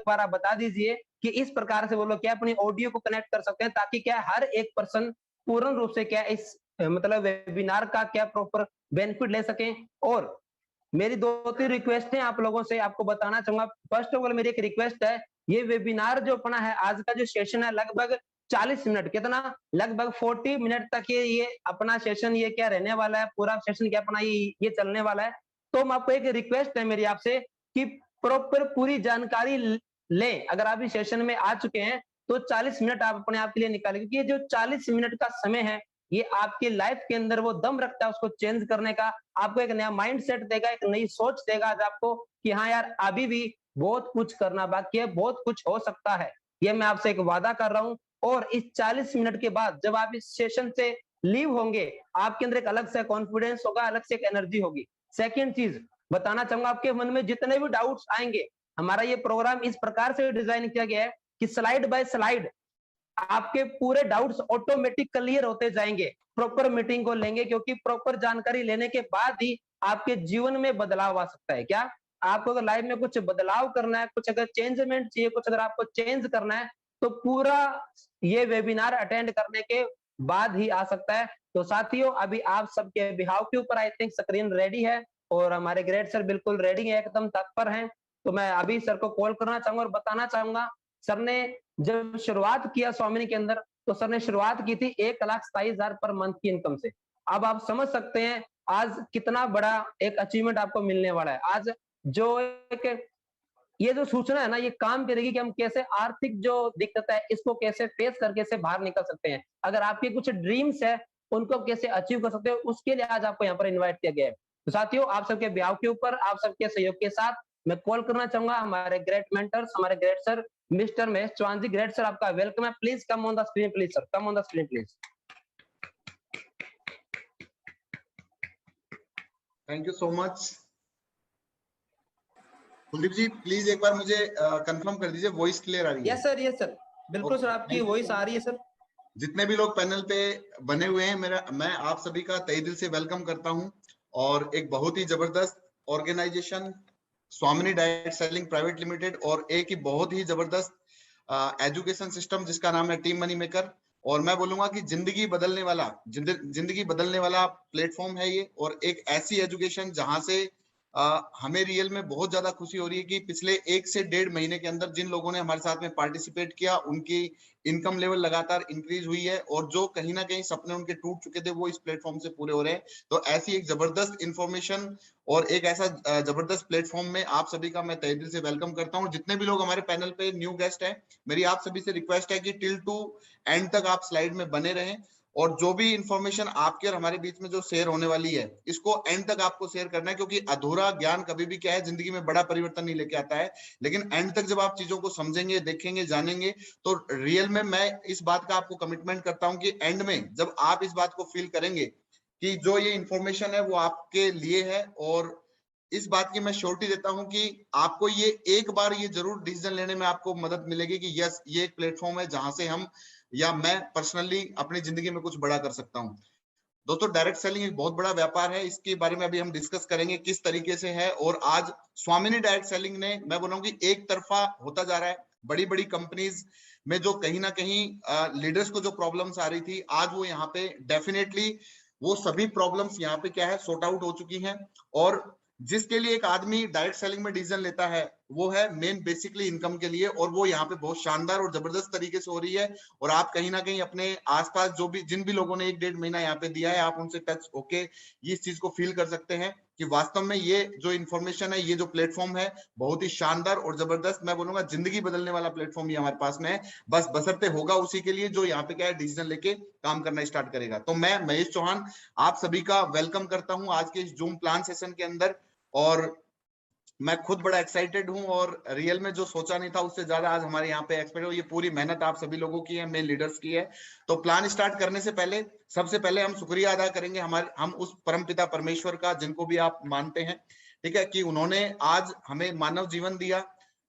बार आप बता दीजिए कि इस प्रकार से वो लोग क्या अपनी ऑडियो को कनेक्ट कर सकते हैं, ताकि क्या हर एक पर्सन पूर्ण रूप से क्या इस मतलब वेबिनार का क्या प्रॉपर बेनिफिट ले सकें। और मेरी 2-3 रिक्वेस्ट है आप लोगों से, आपको बताना चाहूंगा। फर्स्ट ऑफ ऑल मेरी एक रिक्वेस्ट है, ये वेबिनार जो अपना है आज का जो सेशन है लगभग 40 मिनट, कितना लगभग 40 मिनट तक ये अपना सेशन ये क्या रहने वाला है, पूरा सेशन क्या अपना ये चलने वाला है। तो मैं आपको एक रिक्वेस्ट है मेरी आपसे कि प्रॉपर पूरी जानकारी लें। अगर आप इस सेशन में आ चुके हैं तो 40 मिनट आप अपने आप के लिए निकालें, क्योंकि ये जो 40 मिनट का समय है ये आपके लाइफ के अंदर वो दम रखता है उसको चेंज करने का। आपको एक नया माइंड सेट देगा, एक नई सोच देगा आज आपको कि हाँ यार अभी भी बहुत कुछ करना बाकी है, बहुत कुछ हो सकता है। ये मैं आपसे एक वादा कर रहा हूँ। और इस 40 मिनट के बाद जब आप इस सेशन से लीव होंगे, आपके अंदर एक अलग से कॉन्फिडेंस होगा, अलग से एक एनर्जी होगी। सेकेंड चीज बताना चाहूंगा, आपके मन में जितने भी डाउट्स आएंगे, हमारा ये प्रोग्राम इस प्रकार से डिजाइन किया गया है कि स्लाइड बाय स्लाइड आपके पूरे डाउट्स ऑटोमेटिक क्लियर होते जाएंगे। प्रॉपर मीटिंग को लेंगे, क्योंकि प्रॉपर जानकारी लेने के बाद ही आपके जीवन में बदलाव आ सकता है। क्या आपको अगर लाइफ में कुछ बदलाव करना है, कुछ अगर चेंजमेंट चाहिए, कुछ अगर आपको चेंज करना है, तो पूरा ये वेबिनार अटेंड करने के बाद ही आ सकता है। तो साथियों अभी आप सबके बिहाव के ऊपर आई थिंक स्क्रीन रेडी है और हमारे ग्रेड सर बिल्कुल रेडी है, एकदम तत्पर हैं। तो मैं अभी सर को कॉल करना चाहूंगा और बताना चाहूंगा, सर ने जब शुरुआत किया स्वामिनी के अंदर, तो सर ने शुरुआत की थी 1,27,000 पर मंथ की इनकम से। अब आप समझ सकते हैं आज कितना बड़ा एक अचीवमेंट आपको मिलने वाला है। आज जो एक ये जो सूचना है ना, ये काम करेगी कि हम कैसे आर्थिक जो दिक्कत है इसको कैसे फेस करके से बाहर निकल सकते हैं। अगर आपके कुछ ड्रीम्स है उनको कैसे अचीव कर सकते हो, उसके लिए आज आपको यहाँ पर इन्वाइट किया गया है। तो साथियों आप सबके ब्याह के ऊपर आप सबके सहयोग के साथ मैं कॉल करना चाहूंगा हमारे ग्रेट मेंटर्स, हमारे great sir mister Mahesh Chauhan ji. Great sir आपका वेलकम है, please come on the screen, please sir come on the screen please. Thank you so much. Kuldeep ji please एक बार मुझे कंफर्म कर दीजिए वॉइस क्लियर आ रही है? यस सर बिल्कुल सर, आपकी वॉइस आ रही है सर। जितने भी लोग पैनल पे बने हुए हैं मैं आप सभी का तहे दिल से वेलकम करता हूं। और एक बहुत ही जबरदस्त ऑर्गेनाइजेशन स्वामिनी डायरेक्ट सेलिंग प्राइवेट लिमिटेड और एक ही बहुत ही जबरदस्त एजुकेशन सिस्टम जिसका नाम है टीम मनी मेकर। और मैं बोलूंगा कि जिंदगी बदलने वाला प्लेटफॉर्म है ये, और एक ऐसी एजुकेशन जहां से हमें रियल में बहुत ज्यादा खुशी हो रही है कि पिछले 1 से 1.5 महीने के अंदर जिन लोगों ने हमारे साथ में पार्टिसिपेट किया उनकी इनकम लेवल लगातार इंक्रीज हुई है, और जो कहीं ना कहीं सपने उनके टूट चुके थे वो इस प्लेटफॉर्म से पूरे हो रहे हैं। तो ऐसी एक जबरदस्त इंफॉर्मेशन और एक ऐसा जबरदस्त प्लेटफॉर्म में आप सभी का मैं तहे दिल से वेलकम करता हूं। जितने भी लोग हमारे पैनल पे न्यू गेस्ट हैं, मेरी आप सभी से रिक्वेस्ट है कि टिल टू एंड तक आप स्लाइड में बने रहें, और जो भी इंफॉर्मेशन आपके और हमारे बीच में जो शेयर होने वाली है इसको एंड तक आपको शेयर करना है, क्योंकि अधूरा ज्ञान कभी भी क्या है जिंदगी में बड़ा परिवर्तन नहीं लेके आता है। लेकिन एंड तक जब आप चीजों को समझेंगे, देखेंगे, जानेंगे, तो रियल में मैं इस बात का आपको कमिटमेंट करता हूं कि एंड में जब आप इस बात को फील करेंगे कि जो ये इंफॉर्मेशन है वो आपके लिए है, और इस बात की मैं श्योरिटी देता हूं कि आपको ये एक बार ये जरूर डिसीजन लेने में आपको मदद मिलेगी कि यस ये एक प्लेटफॉर्म है जहां से हम या मैं पर्सनली अपनी जिंदगी में कुछ बड़ा कर सकता हूं। दोस्तों डायरेक्ट सेलिंग एक बहुत बड़ा व्यापार है, इसके बारे में अभी हम डिस्कस करेंगे किस तरीके से है। और आज स्वामिनी डायरेक्ट सेलिंग ने, मैं बोलूँ कि एक तरफा होता जा रहा है। बड़ी बड़ी कंपनीज में जो कहीं ना कहीं लीडर्स को जो प्रॉब्लम्स आ रही थी, आज वो यहाँ पे डेफिनेटली वो सभी प्रॉब्लम्स यहाँ पे क्या है सॉर्ट आउट हो चुकी हैं। और जिसके लिए एक आदमी डायरेक्ट सेलिंग में डिसीजन लेता है वो है मेन बेसिकली इनकम के लिए, और वो यहाँ पे बहुत शानदार और जबरदस्त तरीके से हो रही है। और आप कहीं ना कहीं अपने आसपास जो भी जिन भी लोगों ने 1-1.5 महीना यहाँ पे दिया है, आप उनसे टच होके ये इस चीज को फील कर सकते हैं कि वास्तव में ये जो इन्फॉर्मेशन है, ये जो प्लेटफॉर्म है बहुत ही शानदार और जबरदस्त, मैं बोलूंगा जिंदगी बदलने वाला प्लेटफॉर्म ये हमारे पास में है। बस बशर्ते होगा उसी के लिए जो यहाँ पे क्या है डिसीजन लेके काम करना स्टार्ट करेगा। तो मैं महेश चौहान आप सभी का वेलकम करता हूँ आज के इस जूम प्लान सेशन के अंदर। और मैं खुद बड़ा एक्साइटेड हूं, और रियल में जो सोचा नहीं था उससे ज्यादा आज हमारे यहाँ पे एक्सपेक्ट हो। ये पूरी मेहनत आप सभी लोगों की है, मेन लीडर्स की है। तो प्लान स्टार्ट करने से पहले सबसे पहले हम शुक्रिया अदा करेंगे हम उस परमपिता परमेश्वर का जिनको भी आप मानते हैं, ठीक है, कि उन्होंने आज हमें मानव जीवन दिया।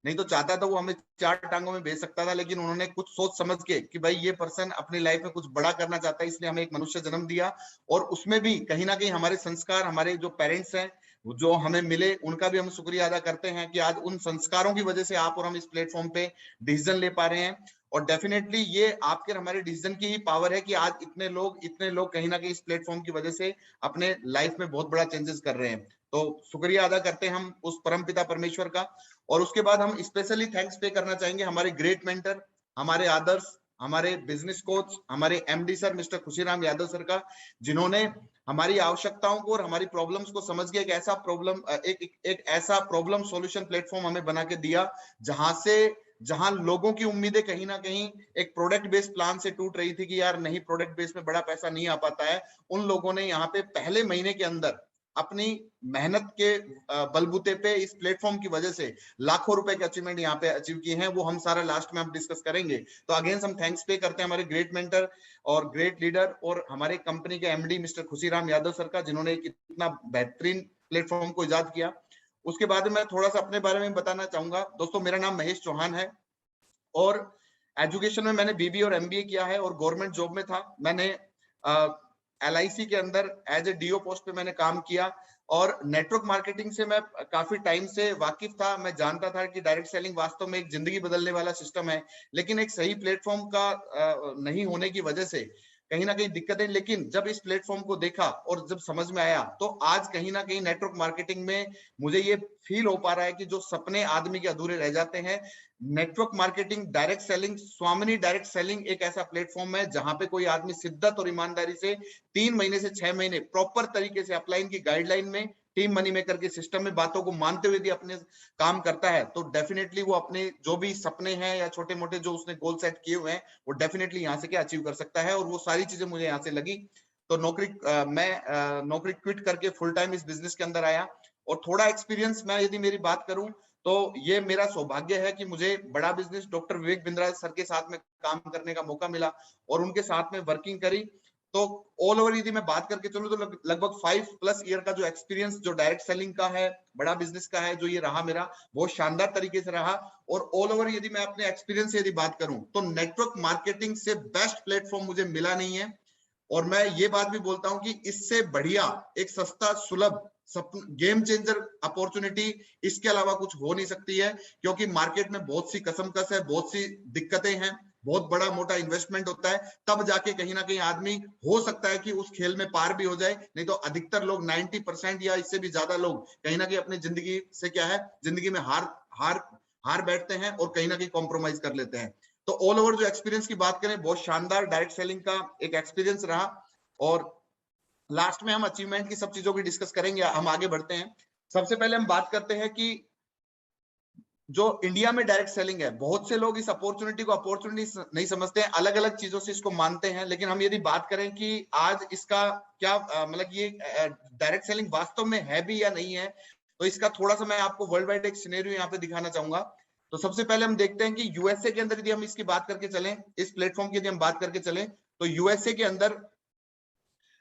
नहीं तो चाहता था वो हमें 4 टांगों में भेज सकता था, लेकिन उन्होंने कुछ सोच समझ के कि भाई ये पर्सन अपनी लाइफ में कुछ बड़ा करना चाहता है, इसलिए हमें एक मनुष्य जन्म दिया। और उसमें भी कहीं ना कहीं हमारे संस्कार, हमारे जो पेरेंट्स हैं जो हमें मिले उनका भी हम शुक्रिया अदा करते हैं कि आज उन संस्कारों की वजह से आप और हम इस प्लेटफॉर्म पे डिसीजन ले पा रहे हैं। और डेफिनेटली ये आपके हमारे डिसीजन की ही पावर है कि आज इतने लोग कहीं ना कहीं इस प्लेटफॉर्म की वजह से अपने लाइफ में बहुत बड़ा चेंजेस कर रहे हैं। तो शुक्रिया अदा करते हैं हम उस परमपिता परमेश्वर का। और उसके बाद हम स्पेशली थैंक्स पे करना चाहेंगे हमारे ग्रेट मेंटर, हमारे आदर्श, हमारे बिजनेस कोच, हमारे MD sir mister Khushiram Yadav sir का, जिन्होंने हमारी आवश्यकताओं को और हमारी प्रॉब्लम्स को समझ के एक ऐसा प्रॉब्लम सॉल्यूशन प्लेटफॉर्म हमें बना के दिया, जहां लोगों की उम्मीदें कहीं ना कहीं एक प्रोडक्ट बेस्ड प्लान से टूट रही थी कि यार नहीं, प्रोडक्ट बेस्ड में बड़ा पैसा नहीं आ पाता है। उन लोगों ने यहाँ पे पहले महीने के अंदर अपनी मेहनत के बलबूते पे इस प्लेटफॉर्म की वजह से लाखों रुपए के अचीवमेंट यहाँ पे अचीव किए हैं। वो हम सारा लास्ट में हम डिस्कस करेंगे। तो अगेन हम थैंक्स पे करते हैं हमारे ग्रेट मेंटर और ग्रेट लीडर और हमारे कंपनी के MD mister Khushiram Yadav sir का, जिन्होंने एक इतना बेहतरीन प्लेटफॉर्म को इजाद किया। उसके बाद मैं थोड़ा सा अपने बारे में बताना चाहूंगा। दोस्तों, मेरा नाम महेश चौहान है और एजुकेशन में मैंने बीबीए और एमबीए किया है और गवर्नमेंट जॉब में था। मैंने एलआईसी के अंदर एज ए डीओ पोस्ट पे मैंने काम किया और नेटवर्क मार्केटिंग से मैं काफी टाइम से वाकिफ था। मैं जानता था कि डायरेक्ट सेलिंग वास्तव में एक जिंदगी बदलने वाला सिस्टम है, लेकिन एक सही प्लेटफॉर्म का नहीं होने की वजह से कहीं ना कहीं दिक्कतें। लेकिन जब इस प्लेटफॉर्म को देखा और जब समझ में आया, तो आज कहीं ना कहीं नेटवर्क मार्केटिंग में मुझे ये फील हो पा रहा है कि जो सपने आदमी के अधूरे रह जाते हैं, नेटवर्क मार्केटिंग, डायरेक्ट सेलिंग, स्वामिनी डायरेक्ट सेलिंग एक ऐसा प्लेटफॉर्म है जहां पे कोई आदमी शिद्दत और ईमानदारी से 3 महीने से 6 महीने प्रॉपर तरीके से अपलाइन की गाइडलाइन में, टीम मनी मेकर के सिस्टम में बातों को मानते हुए यदि अपने काम करता है, तो डेफिनेटली वो अपने जो भी सपने हैं या छोटे मोटे जो उसने गोल सेट किए हुए हैं, वो डेफिनेटली यहाँ से क्या अचीव कर सकता है। और वो सारी चीजें मुझे यहाँ से लगी। तो मैं नौकरी क्विट करके फुल टाइम इस बिजनेस के अंदर आया। और थोड़ा एक्सपीरियंस मैं यदि मेरी बात करूं, तो ये मेरा सौभाग्य है कि मुझे बड़ा business doctor Vivek Bindra sir के साथ में काम करने का मौका मिला और उनके साथ में वर्किंग करी। तो ऑल ओवर यदि मैं बात करके चलूं, तो लगभग 5+ ईयर का जो एक्सपीरियंस जो डायरेक्ट सेलिंग का है, बड़ा बिजनेस का है, जो ये रहा मेरा, बहुत शानदार तरीके से रहा। और ऑल ओवर यदि मैं अपने एक्सपीरियंस से यदि बात करूं, तो नेटवर्क मार्केटिंग से बेस्ट प्लेटफॉर्म मुझे मिला नहीं है। और मैं ये बात भी बोलता हूं कि इससे बढ़िया एक सस्ता सुलभ गेम चेंजर अपॉर्चुनिटी इसके अलावा कुछ हो नहीं सकती है। क्योंकि मार्केट में बहुत सी कसमकस है, बहुत सी दिक्कतें हैं, बहुत बड़ा मोटा इन्वेस्टमेंट होता है, तब जाके कहीं ना कहीं आदमी हो सकता है कि उस खेल में पार भी हो जाए। नहीं तो अधिकतर लोग 90% या इससे भी ज्यादा लोग कहीं ना कहीं अपनी जिंदगी से क्या है, जिंदगी में हार बैठते हैं और कहीं ना कहीं कॉम्प्रोमाइज कर लेते हैं। तो ऑल ओवर जो एक्सपीरियंस की बात करें, बहुत शानदार डायरेक्ट सेलिंग का एक एक्सपीरियंस रहा। और लास्ट में हम अचीवमेंट की सब चीजों की डिस्कस करेंगे। हम आगे बढ़ते हैं। सबसे पहले हम बात करते हैं कि जो इंडिया में डायरेक्ट सेलिंग है, बहुत से लोग इस अपॉर्चुनिटी को अपॉर्चुनिटी नहीं समझते हैं, अलग अलग चीजों से इसको मानते हैं। लेकिन हम यदि बात करें कि आज इसका क्या मतलब ये डायरेक्ट सेलिंग वास्तव में है भी या नहीं है, तो इसका थोड़ा सा मैं आपको वर्ल्ड वाइड एक सिनेरियो यहाँ पे दिखाना चाहूंगा। तो सबसे पहले हम देखते हैं कि यूएसए के अंदर यदि हम इसकी बात करके चलें, इस प्लेटफॉर्म की यदि हम बात करके चलें, तो यूएसए के अंदर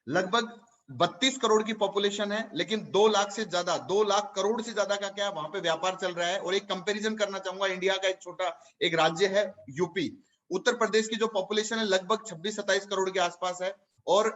लगभग 32 करोड़ की पॉपुलेशन है, लेकिन 2 लाख से ज्यादा, 2 लाख करोड़ से ज्यादा का क्या वहां पे व्यापार चल रहा है। और एक कंपैरिजन करना चाहूंगा, इंडिया का एक छोटा एक राज्य है यूपी, उत्तर प्रदेश की जो पॉपुलेशन है लगभग 26-27 करोड़ के आसपास है। और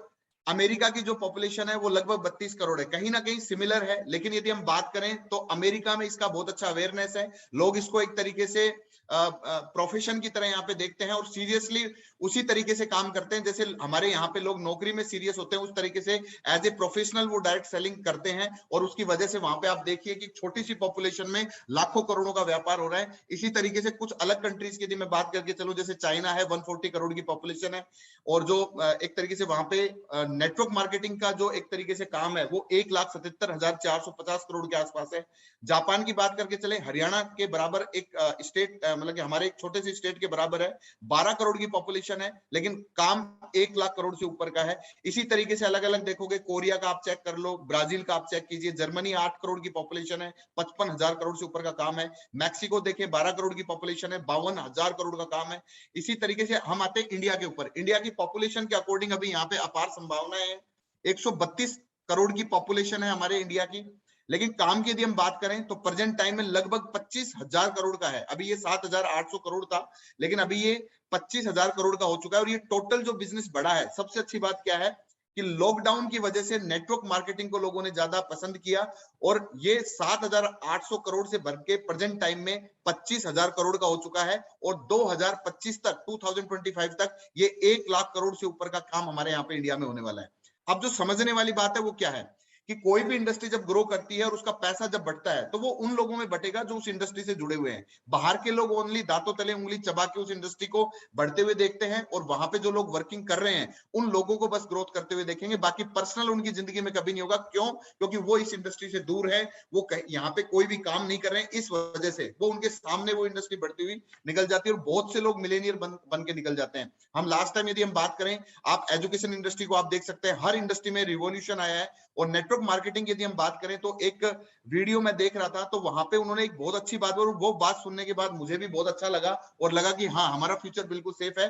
अमेरिका की जो पॉपुलेशन है वो लगभग 32 करोड़ है। कहीं ना कहीं सिमिलर है, लेकिन यदि हम बात करें तो अमेरिका में इसका बहुत अच्छा अवेयरनेस है। लोग इसको एक तरीके से प्रोफेशन की तरह यहाँ पे देखते हैं और सीरियसली उसी तरीके से काम करते हैं जैसे हमारे यहाँ पे लोग नौकरी में सीरियस होते हैं, उस तरीके से एज ए प्रोफेशनल वो डायरेक्ट सेलिंग करते हैं। और उसकी वजह से वहां पे आप देखिए कि छोटी सी पॉपुलेशन में लाखों करोड़ों का व्यापार हो रहा है। इसी तरीके से कुछ अलग कंट्रीज की यदि मैं बात करके चलूं, जैसे चाइना है, 140 करोड़ की पॉपुलेशन है, और जो एक तरीके से वहां पे नेटवर्क मार्केटिंग का जो एक तरीके से काम है वो 1,77,450 करोड़ के आसपास है। जापान की बात करके चले, हरियाणा के बराबर एक स्टेट, मतलब कि हमारे एक छोटे से स्टेट के बराबर है, 12 करोड़ की पॉपुलेशन है, लेकिन काम 1 लाख करोड़ से ऊपर का है। इसी तरीके से अलग अलग देखोगे, कोरिया का आप चेक कर लो, ब्राजील का आप चेक कीजिए, जर्मनी 8 करोड़ की पॉपुलेशन है, 55,000 करोड़ से ऊपर का काम है। मैक्सिको देखें 12 करोड़ की पॉपुलेशन है, 52,000 करोड़ का काम है। इसी तरीके से हम आते हैं इंडिया के ऊपर। इंडिया की पॉपुलेशन के अकॉर्डिंग अभी यहाँ पे अपार संभावनाएं है, 132 करोड़ की पॉपुलेशन है हमारे इंडिया की। लेकिन काम की यदि हम बात करें तो प्रेजेंट टाइम में लगभग 25,000 करोड़ का है। अभी ये 7,800 करोड़ था, लेकिन अभी ये 25,000 करोड़ का हो चुका है। और ये टोटल जो बिजनेस बढ़ा है, सबसे अच्छी बात क्या है कि लॉकडाउन की वजह से नेटवर्क मार्केटिंग को लोगों ने ज्यादा पसंद किया और ये 7,800 करोड़ से बढ़ के प्रेजेंट टाइम में 25,000 करोड़ का हो चुका है और 2025 तक 2025 तक ये 1 लाख करोड़ से ऊपर का काम हमारे यहाँ पे इंडिया में होने वाला है। अब जो समझने वाली बात है वो क्या है कि कोई भी इंडस्ट्री जब ग्रो करती है और उसका पैसा जब बढ़ता है तो वो उन लोगों में बटेगा जो उस इंडस्ट्री से जुड़े हुए हैं। बाहर के लोग ओनली दांतों तले उंगली चबा के उस इंडस्ट्री को बढ़ते हुए देखते हैं और वहां पे जो लोग वर्किंग कर रहे हैं उन लोगों को बस ग्रोथ करते हुए देखेंगे, बाकी पर्सनल उनकी जिंदगी में कभी नहीं होगा। क्यों? क्योंकि वो इस इंडस्ट्री से दूर है, वो यहाँ पे कोई भी काम नहीं कर रहे हैं, इस वजह से वो उनके सामने वो इंडस्ट्री बढ़ती हुई निकल जाती है और बहुत से लोग मिलेनियर बन के निकल जाते हैं। हम लास्ट टाइम यदि हम बात करें, आप एजुकेशन इंडस्ट्री को आप देख सकते हैं, हर इंडस्ट्री में रिवॉल्यूशन आया है। और नेटवर्क मार्केटिंग यदि हम बात करें तो एक वीडियो मैं देख रहा था तो वहां पे उन्होंने एक बहुत अच्छी बात, और वो बात सुनने के बाद मुझे भी बहुत अच्छा लगा और लगा कि हाँ, हमारा फ्यूचर बिल्कुल सेफ है।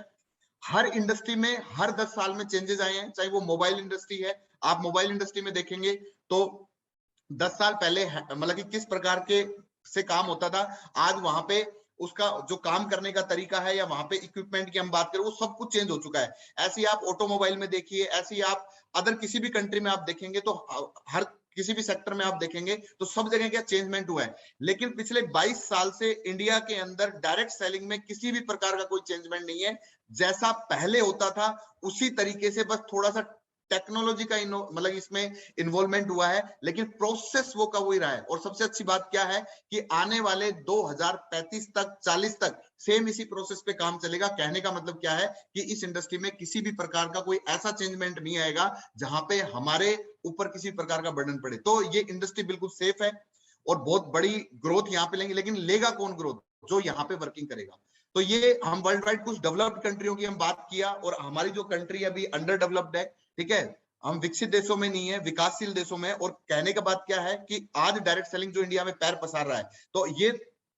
हर इंडस्ट्री में हर 10 साल में चेंजेस आए हैं, चाहे वो मोबाइल इंडस्ट्री है। आप मोबाइल इंडस्ट्री में देखेंगे तो 10 साल पहले मतलब कि किस प्रकार के से काम होता था, आज वहां पे उसका जो काम करने का तरीका है या वहां पे इक्विपमेंट की हम बात करें वो सब कुछ चेंज हो चुका है। ऐसे ही आप ऑटोमोबाइल में देखिए, ऐसे ही आप अदर किसी भी कंट्री में आप देखेंगे तो हर किसी भी सेक्टर में आप देखेंगे तो सब जगह क्या चेंजमेंट हुआ है। लेकिन पिछले 22 साल से इंडिया के अंदर डायरेक्ट सेलिंग में किसी भी प्रकार का कोई चेंजमेंट नहीं है। जैसा पहले होता था उसी तरीके से, बस थोड़ा सा टेक्नोलॉजी का मतलब इसमें इन्वॉल्वमेंट हुआ है, लेकिन प्रोसेस वो का वही रहा है। और सबसे अच्छी बात क्या है कि आने वाले 2035 तक 40 तक सेम इसी प्रोसेस पे काम चलेगा। कहने का मतलब क्या है कि इस इंडस्ट्री में किसी भी प्रकार का कोई ऐसा चेंजमेंट नहीं आएगा जहां पे हमारे ऊपर किसी प्रकार का बर्डन पड़े। तो ये इंडस्ट्री बिल्कुल सेफ है और बहुत बड़ी ग्रोथ यहाँ पे लेंगे, लेकिन लेगा कौन ग्रोथ? जो यहाँ पे वर्किंग करेगा। तो ये हम वर्ल्ड वाइड कुछ डेवलप्ड कंट्रियों की हम बात किया, और हमारी जो कंट्री अभी अंडर डेवलप्ड है, ठीक है, हम विकसित देशों में नहीं है, विकासशील देशों में। और कहने का बात क्या है कि आज डायरेक्ट सेलिंग जो इंडिया में पैर पसार रहा है, तो ये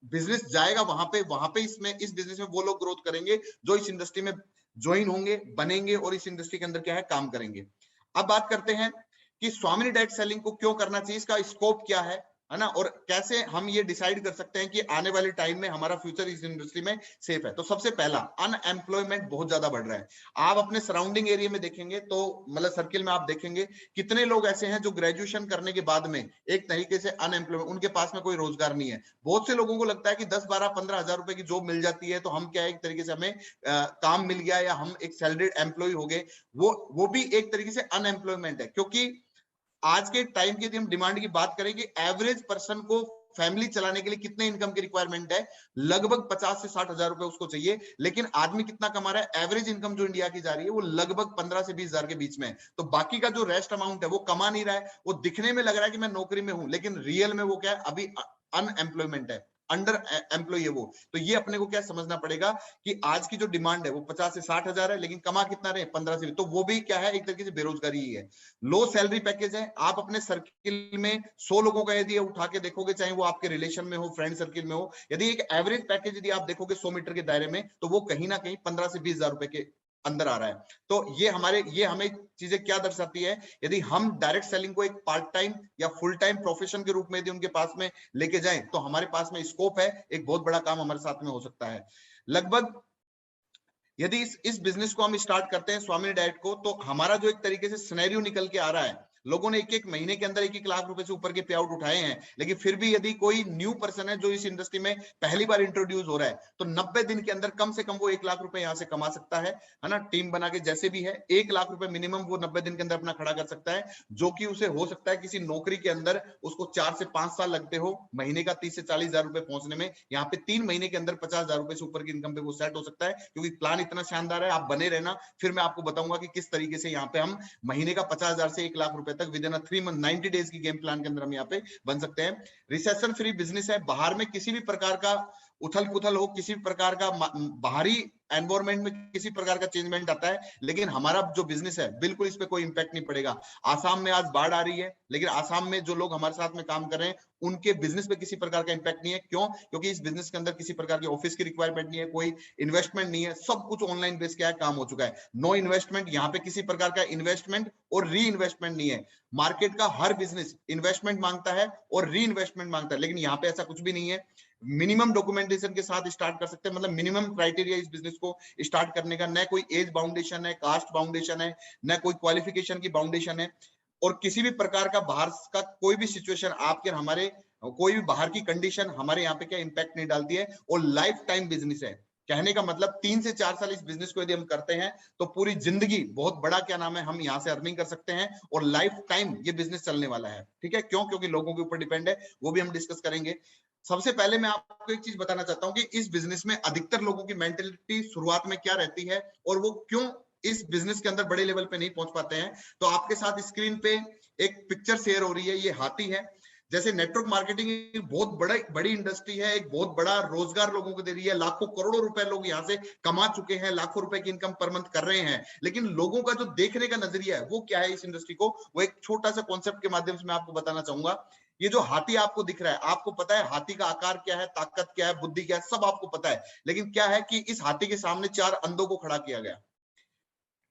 बिजनेस जाएगा वहां पे इसमें इस बिजनेस में वो लोग ग्रोथ करेंगे जो इस इंडस्ट्री में ज्वाइन होंगे, बनेंगे और इस इंडस्ट्री के अंदर क्या है काम करेंगे। अब बात करते हैं कि स्वामिनी डायरेक्ट सेलिंग को क्यों करना चाहिए, इसका स्कोप क्या है ना, और कैसे हम ये डिसाइड कर सकते हैं कि आने वाले टाइम में हमारा फ्यूचर इस इंडस्ट्री में सेफ है। तो सबसे पहला, अनएम्प्लॉयमेंट बहुत ज्यादा बढ़ रहा है। आप अपने सराउंडिंग एरिया में देखेंगे तो मतलब सर्किल में आप देखेंगे कितने लोग ऐसे हैं जो ग्रेजुएशन करने के बाद में एक तरीके से अनएम्प्लॉयमेंट, उनके पास में कोई रोजगार नहीं है। बहुत से लोगों को लगता है कि 10-12-15 हजार रुपए की जॉब मिल जाती है तो हम क्या है, एक तरीके से हमें काम मिल गया या हम एक सैलरीड एम्प्लॉय हो गए। वो भी एक तरीके से अनएम्प्लॉयमेंट है, क्योंकि आज के टाइम की यदि हम डिमांड की बात करें कि एवरेज पर्सन को फैमिली चलाने के लिए कितने इनकम की रिक्वायरमेंट है, लगभग 50 से 60 हजार रुपए उसको चाहिए। लेकिन आदमी कितना कमा रहा है? एवरेज इनकम जो इंडिया की जा रही है वो लगभग 15 से 20 हजार के बीच में है। तो बाकी का जो रेस्ट अमाउंट है वो कमा नहीं रहा है। वो दिखने में लग रहा है कि मैं नौकरी में हूं, लेकिन रियल में वो क्या है, अभी अनएम्प्लॉयमेंट है, अंडर एम्प्लॉय है वो। तो ये अपने को क्या समझना पड़ेगा कि आज की जो डिमांड है वो 50 से 60 हजार है, लेकिन कमा कितना रहे? 15 से, तो वो भी क्या है, एक तरीके से बेरोजगारी ही है। लो सैलरी पैकेज है। आप अपने सर्किल में 100 लोगों का यदि उठा के देखोगे, चाहे वो आपके रिलेशन में हो, फ्रेंड सर्किल में हो, यदि एक एवरेज पैकेज यदि आप देखोगे 100 मीटर के दायरे में, तो वो कहीं ना कहीं 15 से 20 हजार रुपए के अंदर आ रहा है। तो ये हमें चीजें क्या दर्शाती है, यदि हम डायरेक्ट सेलिंग को एक पार्ट टाइम या फुल टाइम प्रोफेशन के रूप में यदि उनके पास में लेके जाएं तो हमारे पास में स्कोप है, एक बहुत बड़ा काम हमारे साथ में हो सकता है। लगभग यदि इस बिजनेस को हम स्टार्ट करते हैं स्वामिनी डाइट को, तो हमारा जो एक तरीके से सिनेरियो निकल के आ रहा है, लोगों ने एक महीने के अंदर 1-1 लाख रुपए से ऊपर के पे आउट उठाए हैं, लेकिन फिर भी यदि कोई न्यू पर्सन है जो इस इंडस्ट्री में पहली बार इंट्रोड्यूस हो रहा है, तो 90 दिन के अंदर कम से कम वो 1 लाख रुपए यहाँ से कमा सकता है ना। टीम बना के जैसे भी है 1 लाख रुपए मिनिमम वो 90 दिन के अंदर अपना खड़ा कर सकता है, जो कि उसे हो सकता है किसी नौकरी के अंदर उसको 4 से 5 साल लगते हो, महीने का 30 से 40 हजार रुपए पहुंचने में, यहाँ पे 3 महीने के अंदर 50 हजार रुपए से ऊपर की इनकम पे वो सेट हो सकता है। क्योंकि प्लान इतना शानदार है, आप बने रहना, फिर मैं आपको बताऊंगा कि किस तरीके से यहाँ पे हम महीने का 50 हजार से 1 लाख रुपए तक विद इन 3 मंथ 90 डेज की गेम प्लान के अंदर हम यहाँ पे बन सकते हैं। रिसेशन फ्री बिजनेस है। बाहर में किसी भी प्रकार का उथल पुथल हो, किसी भी प्रकार का बाहरी एनवायरमेंट में किसी प्रकार का चेंजमेंट आता है, लेकिन हमारा जो बिजनेस है बिल्कुल इस पे कोई इंपैक्ट नहीं पड़ेगा। आसाम में आज बाढ़ आ रही है, लेकिन आसाम में जो लोग हमारे साथ में काम कर रहे हैं उनके बिजनेस पे किसी प्रकार का इंपैक्ट नहीं है। क्यों? क्योंकि इस बिजनेस के अंदर किसी प्रकार की ऑफिस की रिक्वायरमेंट नहीं है, कोई इन्वेस्टमेंट नहीं है, सब कुछ ऑनलाइन बेस क्या है, काम हो चुका है। नो इन्वेस्टमेंट, यहाँ पे किसी प्रकार का इन्वेस्टमेंट और री इन्वेस्टमेंट नहीं है। मार्केट का हर बिजनेस इन्वेस्टमेंट मांगता है और री इन्वेस्टमेंट मांगता है, लेकिन यहाँ पे ऐसा कुछ भी नहीं है। मिनिमम डॉक्यूमेंटेशन के साथ स्टार्ट कर सकते हैं, मतलब मिनिमम क्राइटेरिया इस बिजनेस को स्टार्ट करने का, न कोई एज बाउंडेशन है, कास्ट बाउंडेशन है, न कोई क्वालिफिकेशन की बाउंडेशन है, और किसी भी प्रकार का बाहर का कोई भी सिचुएशन आपके हमारे कोई भी बाहर की कंडीशन हमारे यहाँ पे क्या इम्पैक्ट नहीं डालती है, और लाइफ टाइम बिजनेस है। कहने का मतलब 3 से 4 साल इस बिजनेस को यदि हम करते हैं तो पूरी जिंदगी बहुत बड़ा क्या नाम है हम यहाँ से अर्निंग कर सकते हैं, और लाइफ टाइम ये बिजनेस चलने वाला है। ठीक है, क्यों? क्योंकि लोगों के ऊपर डिपेंड है, वो भी हम डिस्कस करेंगे। सबसे पहले मैं आपको एक चीज बताना चाहता हूँ कि इस बिजनेस में अधिकतर लोगों की मेंटेलिटी शुरुआत में क्या रहती है और वो क्यों इस बिजनेस के अंदर बड़े लेवल पे नहीं पहुंच पाते हैं। तो आपके साथ स्क्रीन पे एक पिक्चर शेयर हो रही है, ये हाथी है। जैसे नेटवर्क मार्केटिंग एक बहुत बड़ी इंडस्ट्री है, एक बहुत बड़ा रोजगार लोगों को दे रही है, लाखों करोड़ों रुपए लोग यहाँ से कमा चुके हैं, लाखों रुपए की इनकम पर मंथ कर रहे हैं, लेकिन लोगों का जो देखने का नजरिया है वो क्या है इस इंडस्ट्री को, वो एक छोटा सा कॉन्सेप्ट के माध्यम से मैं आपको बताना चाहूंगा। ये जो हाथी आपको दिख रहा है, आपको पता है हाथी का आकार क्या है, ताकत क्या है, बुद्धि क्या है, सब आपको पता है, लेकिन क्या है कि इस हाथी के सामने 4 अंधों को खड़ा किया गया,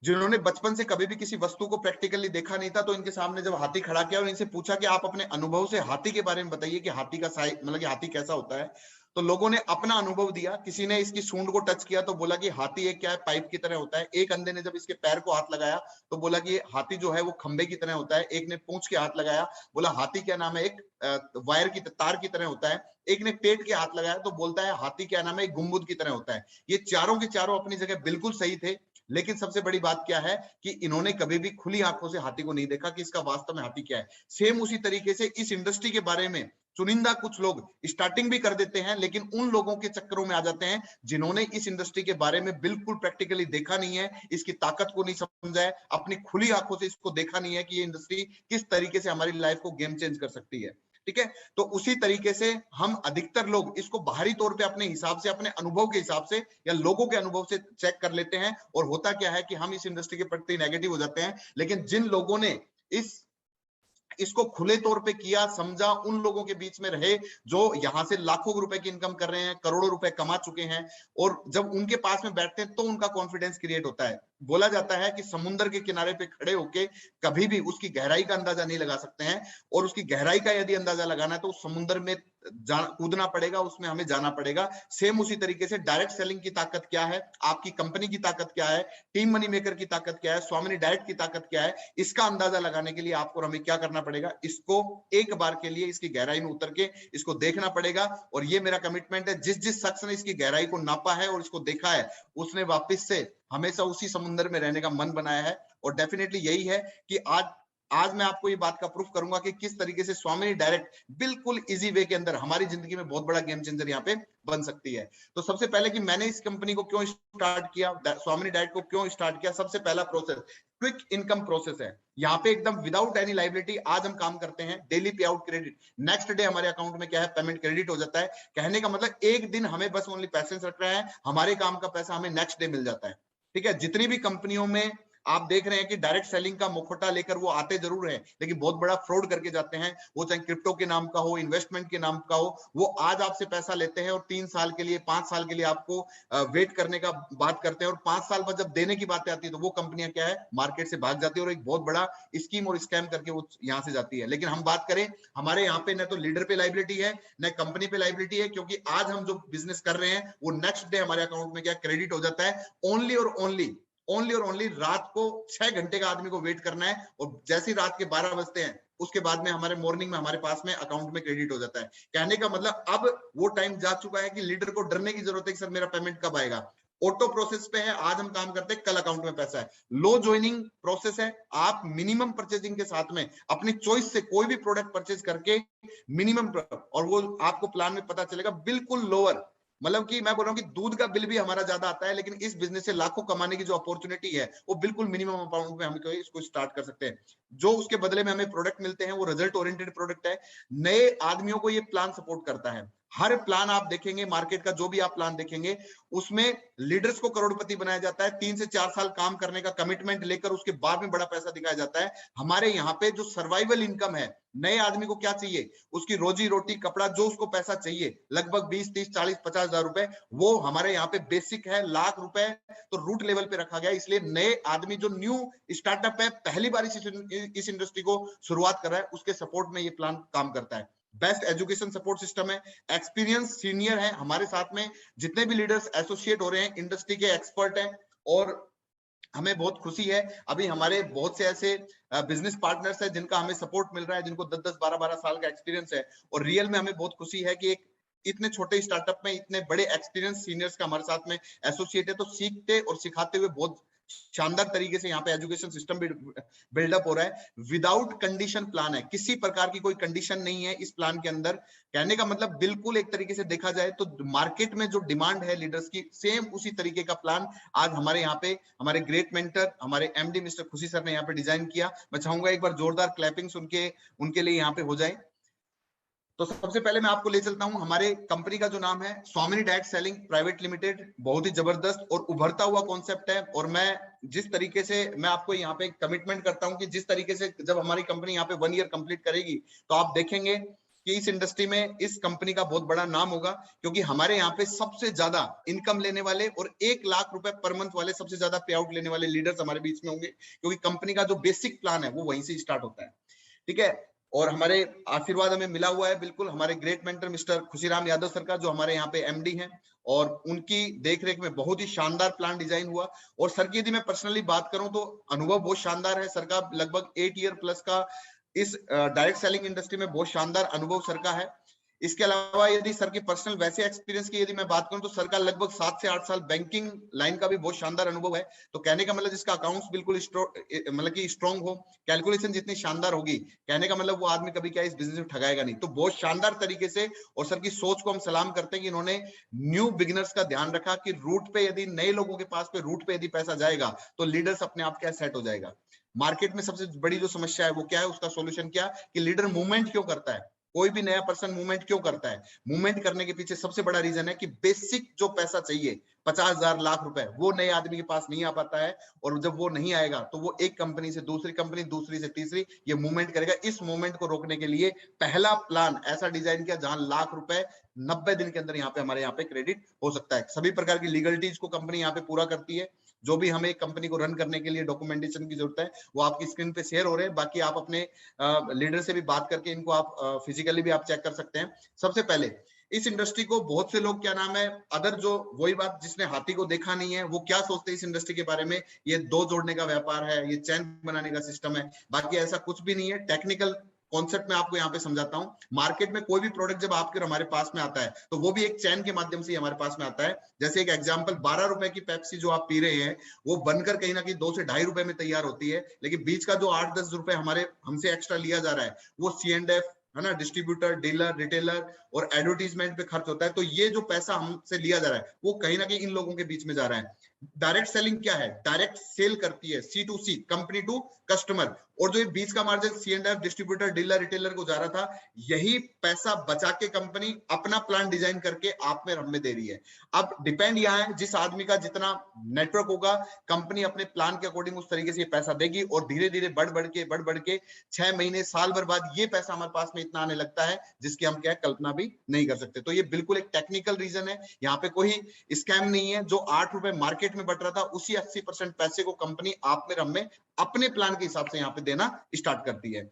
जिन्होंने बचपन से कभी भी किसी वस्तु को प्रैक्टिकली देखा नहीं था। तो इनके सामने जब हाथी खड़ा किया और इनसे पूछा कि आप अपने अनुभव से हाथी के बारे में बताइए कि हाथी का साइज, मतलब कि हाथी कैसा होता है, तो लोगों ने अपना अनुभव दिया। किसी ने इसकी सूंड को टच किया तो बोला कि हाथी एक क्या है, पाइप की तरह होता है। एक अंधे ने जब इसके पैर को हाथ लगाया तो बोला कि हाथी जो है वो खंबे की तरह होता है। एक ने पूंछ के हाथ लगाया, बोला हाथी क्या नाम है, एक वायर की तार की तरह होता है। एक ने पेट के हाथ लगाया तो बोलता है हाथी क्या नाम है, एक गुम्बद की तरह होता है। ये चारों के चारों अपनी जगह बिल्कुल सही थे, लेकिन सबसे बड़ी बात क्या है कि इन्होंने कभी भी खुली आंखों से हाथी को नहीं देखा कि इसका वास्तव में हाथी क्या है। सेम उसी तरीके से इस इंडस्ट्री के बारे में चुनिंदा कुछ लोग स्टार्टिंग भी कर देते हैं, लेकिन उन लोगों के चक्करों में आ जाते हैं जिन्होंने इस इंडस्ट्री के बारे में बिल्कुल प्रैक्टिकली देखा नहीं है, इसकी ताकत को नहीं समझा है, अपनी खुली आंखों से इसको देखा नहीं है कि ये इंडस्ट्री किस तरीके से हमारी लाइफ को गेम चेंज कर सकती है। ठीक है, तो उसी तरीके से हम अधिकतर लोग इसको बाहरी तौर पे अपने हिसाब से, अपने अनुभव के हिसाब से या लोगों के अनुभव से चेक कर लेते हैं, और होता क्या है कि हम इस इंडस्ट्री के प्रति नेगेटिव हो जाते हैं। लेकिन जिन लोगों ने इसको खुले तौर पे किया, समझा, उन लोगों के बीच में रहे जो यहां से लाखों रुपए की इनकम कर रहे हैं, करोड़ों रुपए कमा चुके हैं, और जब उनके पास में बैठते हैं तो उनका कॉन्फिडेंस क्रिएट होता है। बोला जाता है कि समुद्र के किनारे पे खड़े होके कभी भी उसकी गहराई का अंदाजा नहीं लगा सकते हैं, और उसकी गहराई का यदि अंदाजा लगाना है तो उस समुद्र में कूदना पड़ेगा, उसमें हमें जाना पड़ेगा। सेम उसी तरीके से डायरेक्ट सेलिंग की ताकत क्या है, आपकी कंपनी की ताकत क्या है, टीम मनी मेकर की ताकत क्या है, स्वामिनी डायरेक्ट की ताकत क्या है, इसका अंदाजा लगाने के लिए आपको हमें क्या करना पड़ेगा, इसको एक बार के लिए इसकी गहराई में उतर के इसको देखना पड़ेगा। और ये मेरा कमिटमेंट है, जिस जिस शख्स ने इसकी गहराई को नापा है और इसको देखा है, उसने वापस से हमेशा उसी समुद्र में रहने का मन बनाया है। और डेफिनेटली यही है कि आज मैं आपको ये बात का प्रूफ करूंगा कि किस तरीके से स्वामिनी डायरेक्ट बिल्कुल इजी वे के अंदर हमारी जिंदगी में बहुत बड़ा गेम चेंजर यहाँ पे बन सकती है। तो सबसे पहले कि मैंने इस कंपनी को क्यों स्टार्ट किया, स्वामिनी डायरेक्ट को क्यों स्टार्ट किया, सबसे पहला प्रोसेस क्विक इनकम प्रोसेस है। यहाँ पे एकदम विदाउट एनी लाइबिलिटी आज हम काम करते हैं, डेली पे आउट क्रेडिट, नेक्स्ट डे हमारे अकाउंट में क्या है, पेमेंट क्रेडिट हो जाता है। कहने का मतलब एक दिन हमें बस ओनली पैसे रख रहे हैं, हमारे काम का पैसा हमें नेक्स्ट डे मिल जाता है। ठीक है, जितनी भी कंपनियों में आप देख रहे हैं कि डायरेक्ट सेलिंग का मुखौटा लेकर वो आते जरूर हैं, लेकिन बहुत बड़ा फ्रॉड करके जाते हैं। वो चाहे क्रिप्टो के नाम का हो, इन्वेस्टमेंट के नाम का हो, वो आज आपसे पैसा लेते हैं और 3 साल के लिए, 5 साल के लिए आपको वेट करने का बात करते हैं, और 5 साल बाद जब देने की बातें आती है तो वो कंपनियां क्या है, मार्केट से भाग जाती है और एक बहुत बड़ा स्कीम और स्कैम करके वो यहाँ से जाती है। लेकिन हम बात करें, हमारे यहाँ पे न तो लीडर पे लाइबिलिटी है, न कंपनी पे लाइबिलिटी है, क्योंकि आज हम जो बिजनेस कर रहे हैं वो नेक्स्ट डे हमारे अकाउंट में क्या क्रेडिट हो जाता है। ओनली और ओनली रात को 6 घंटे का आदमी को वेट करना है, और जैसे ही रात के 12 बजते हैं उसके बाद में हमारे मॉर्निंग में हमारे पास में अकाउंट में क्रेडिट हो जाता है। कहने का मतलब अब वो टाइम जा चुका है कि लीडर को डरने की जरूरत है कि सर मेरा पेमेंट कब आएगा। ऑटो प्रोसेस पे है, आज हम काम करते हैं, कल अकाउंट में पैसा है। लो ज्वाइनिंग प्रोसेस है, आप मिनिमम परचेजिंग के साथ में अपनी चॉइस से कोई भी प्रोडक्ट परचेज करके मिनिमम, और वो आपको प्लान में पता चलेगा बिल्कुल लोअर, मतलब कि मैं बोल रहा हूँ कि दूध का बिल भी हमारा ज्यादा आता है, लेकिन इस बिजनेस से लाखों कमाने की जो अपॉर्चुनिटी है वो बिल्कुल मिनिमम अमाउंट में हम इसको स्टार्ट कर सकते हैं। जो उसके बदले में हमें प्रोडक्ट मिलते हैं वो रिजल्ट ओरिएंटेड प्रोडक्ट है। नए आदमियों को ये प्लान सपोर्ट करता है। हर प्लान आप देखेंगे, मार्केट का जो भी आप प्लान देखेंगे, उसमें लीडर्स को करोड़पति बनाया जाता है। 3 से 4 साल काम करने का कमिटमेंट लेकर उसके बाद में बड़ा पैसा दिखाया जाता है। हमारे यहाँ पे जो सर्वाइवल इनकम है, नए आदमी को क्या चाहिए, उसकी रोजी रोटी, कपड़ा, जो उसको पैसा चाहिए, लगभग 20, 30, 40, 50 हजार रुपए, वो हमारे यहाँ पे बेसिक है। लाख रुपए तो रूट लेवल पे रखा गया। इसलिए नए आदमी जो न्यू स्टार्टअप है, पहली बार इस इंडस्ट्री को शुरुआत कर रहा है, उसके सपोर्ट में ये प्लान काम करता है। बेस्ट एजुकेशन सपोर्ट सिस्टम है, एक्सपीरियंस सीनियर है हमारे साथ में, जितने भी लीडर्स एसोसिएट हो रहे हैं इंडस्ट्री के एक्सपर्ट हैं। और हमें बहुत खुशी है, अभी हमारे बहुत से ऐसे बिजनेस पार्टनर्स हैं जिनका हमें सपोर्ट मिल रहा है, जिनको 10-10, 12-12 साल का एक्सपीरियंस है। और रियल में हमें बहुत खुशी है कि एक इतने छोटे स्टार्टअप में इतने बड़े एक्सपीरियंस सीनियर्स का हमारे साथ में एसोसिएट है। तो सीखते और सिखाते हुए बहुत शानदार तरीके से यहाँ पे एजुकेशन सिस्टम भी बिल्डअप हो रहा है। विदाउट कंडीशन प्लान है, किसी प्रकार की कोई कंडीशन नहीं है इस प्लान के अंदर। कहने का मतलब बिल्कुल एक तरीके से देखा जाए तो मार्केट में जो डिमांड है लीडर्स की, सेम उसी तरीके का प्लान आज हमारे यहाँ पे हमारे ग्रेट मेंटर हमारे एमडी मिस्टर खुशी सर ने यहाँ पे डिजाइन किया। मैं चाहूंगा एक बार जोरदार क्लैपिंग्स उनके लिए यहाँ पे हो जाए। तो सबसे पहले मैं आपको ले चलता हूं, हमारे कंपनी का जो नाम है स्वामिनी डायरेक्ट सेलिंग प्राइवेट लिमिटेड, बहुत ही जबरदस्त और उभरता हुआ कॉन्सेप्ट है। और मैं जिस तरीके से मैं आपको यहाँ पे कमिटमेंट करता हूं कि जिस तरीके से जब हमारी कंपनी यहाँ पे 1 ईयर कंप्लीट करेगी तो आप देखेंगे कि इस इंडस्ट्री में इस कंपनी का बहुत बड़ा नाम होगा, क्योंकि हमारे यहाँ पे सबसे ज्यादा इनकम लेने वाले और 1 लाख रुपए पर मंथ वाले सबसे ज्यादा पे आउट लेने वाले लीडर्स हमारे बीच में होंगे, क्योंकि कंपनी का जो बेसिक प्लान है वो वहीं से स्टार्ट होता है। ठीक है, और हमारे आशीर्वाद हमें मिला हुआ है बिल्कुल हमारे great mentor mister Khushiram Yadav sir का, जो हमारे यहाँ पे एमडी हैं, और उनकी देखरेख में बहुत ही शानदार प्लान डिजाइन हुआ। और सर की यदि मैं पर्सनली बात करूं तो अनुभव बहुत शानदार है सर का, लगभग 8 ईयर प्लस का इस डायरेक्ट सेलिंग इंडस्ट्री में बहुत शानदार अनुभव सर का है। इसके अलावा यदि सर की पर्सनल वैसे एक्सपीरियंस की यदि मैं बात करूं तो सर का लगभग 7 से 8 साल बैंकिंग लाइन का भी बहुत शानदार अनुभव है। तो कहने का मतलब जिसका अकाउंट्स बिल्कुल मतलब कि स्ट्रॉन्ग हो, कैलकुलेशन जितनी शानदार होगी, कहने का मतलब वो आदमी कभी क्या इस बिजनेस में ठगाएगा नहीं। तो बहुत शानदार तरीके से, और सर की सोच को हम सलाम करते हैं कि इन्होंने न्यू बिगिनर्स का ध्यान रखा कि रूट पे यदि नए लोगों के पास पे रूट पे यदि पैसा जाएगा तो लीडर्स अपने आप क्या सेट हो जाएगा। मार्केट में सबसे बड़ी जो समस्या है वो क्या है, उसका सोल्यूशन क्या, कि लीडर मूवमेंट क्यों करता है, कोई भी नया पर्सन मूवमेंट क्यों करता है। मूवमेंट करने के पीछे सबसे बड़ा रीजन है कि बेसिक जो पैसा चाहिए 50,000 लाख रुपए, वो नए आदमी के पास नहीं आ पाता है। और जब वो नहीं आएगा तो वो एक कंपनी से दूसरी कंपनी, दूसरी से तीसरी, ये मूवमेंट करेगा। इस मूवमेंट को रोकने के लिए पहला प्लान ऐसा डिजाइन किया जहां लाख रुपए 90 दिन के अंदर यहाँ पे हमारे यहाँ पे क्रेडिट हो सकता है। सभी प्रकार की लीगलिटीज को कंपनी यहाँ पे पूरा करती है। जो भी हमें कंपनी को रन करने के लिए डॉक्यूमेंटेशन की जरूरत है वो आपकी स्क्रीन पे शेयर हो रहे हैं। बाकी आप अपने लीडर से भी बात करके इनको आप फिजिकली भी आप चेक कर सकते हैं। सबसे पहले इस इंडस्ट्री को बहुत से लोग क्या नाम है, अदर जो वही बात जिसने हाथी को देखा नहीं है वो क्या सोचते हैं इस इंडस्ट्री के बारे में, ये दो जोड़ने का व्यापार है, ये चैन बनाने का सिस्टम है। बाकी ऐसा कुछ भी नहीं है। टेक्निकल कॉन्सेप्ट में आपको यहाँ पे समझाता हूँ। मार्केट में कोई भी प्रोडक्ट जब आपके हमारे पास में आता है तो वो भी एक चैन के माध्यम से हमारे पास में आता है। जैसे एक एग्जांपल, 12 रुपए की पेप्सी जो आप पी रहे हैं वो बनकर कहीं ना कहीं 2 से 2.5 रुपए में तैयार होती है, लेकिन बीच का जो 8-10 रुपए हमारे हमसे एक्स्ट्रा लिया जा रहा है वो C&F है ना, डिस्ट्रीब्यूटर, डीलर, रिटेलर और एडवर्टीजमेंट पे खर्च होता है। तो ये जो पैसा हमसे लिया जा रहा है वो कहीं ना कहीं इन लोगों के बीच में जा रहा है। डायरेक्ट सेलिंग क्या है, डायरेक्ट सेल करती है, C2C, कंपनी टू कस्टमर। और जो ये बीच का margin C&F, distributor, dealer, retailer को जा रहा था, यही पैसा बचा के कंपनी अपना प्लान डिजाइन करके आप में हम में दे रही है। अब डिपेंड यहाँ है जिस आदमी का जितना नेटवर्क होगा, कंपनी अपने प्लान के अकॉर्डिंग उस तरीके से ये पैसा देगी और धीरे धीरे बढ़ बढ़ के 6 महीने साल भर बाद ये पैसा हमारे पास में इतना आने लगता है जिसकी हम क्या कल्पना भी नहीं कर सकते। तो ये बिल्कुल एक टेक्निकल रीजन है, यहाँ पे कोई स्कैम नहीं है। जो 8 रुपए मार्केट में बट रहा था उसी 80% पैसे को कंपनी आप में हम में अपने प्लान के हिसाब से यहाँ पे देना स्टार्ट करती है।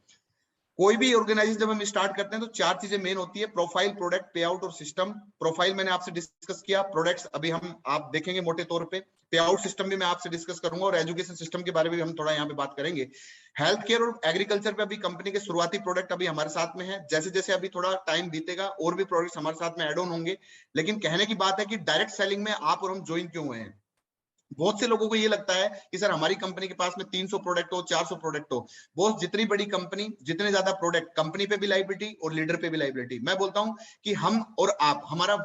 कोई भी ऑर्गेनाइजेशन जब हम स्टार्ट करते हैं तो 4 चीजें मेन होती है, प्रोफाइल, प्रोडक्ट, पे आउट और सिस्टम। प्रोफाइल मैंने आपसे डिस्कस किया, प्रोडक्ट्स अभी हम आप देखेंगे मोटे तौर पे, पे आउट सिस्टम भी मैं आपसे डिस्कस करूंगा और एजुकेशन सिस्टम के बारे में भी हम थोड़ा यहाँ पे बात करेंगे। हेल्थ केयर और एग्रीकल्चर पे अभी कंपनी के शुरुआती प्रोडक्ट अभी हमारे साथ में है। जैसे जैसे अभी थोड़ा टाइम बीतेगा और भी प्रोडक्ट्स हमारे साथ में एड ऑन होंगे। लेकिन कहने की बात है कि डायरेक्ट सेलिंग में आप और हम ज्वाइन क्यों हुए हैं। बहुत से लोगों को ये लगता है कि सर हमारी कंपनी के पास में 300 प्रोडक्ट हो, 400 प्रोडक्ट हो। बहुत जितनी बड़ी कंपनी, जितने ज्यादा प्रोडक्ट, कंपनी पे भी लायबिलिटी और लीडर पे भी लायबिलिटी। मैं बोलता हूं कि हम और आप, हमारा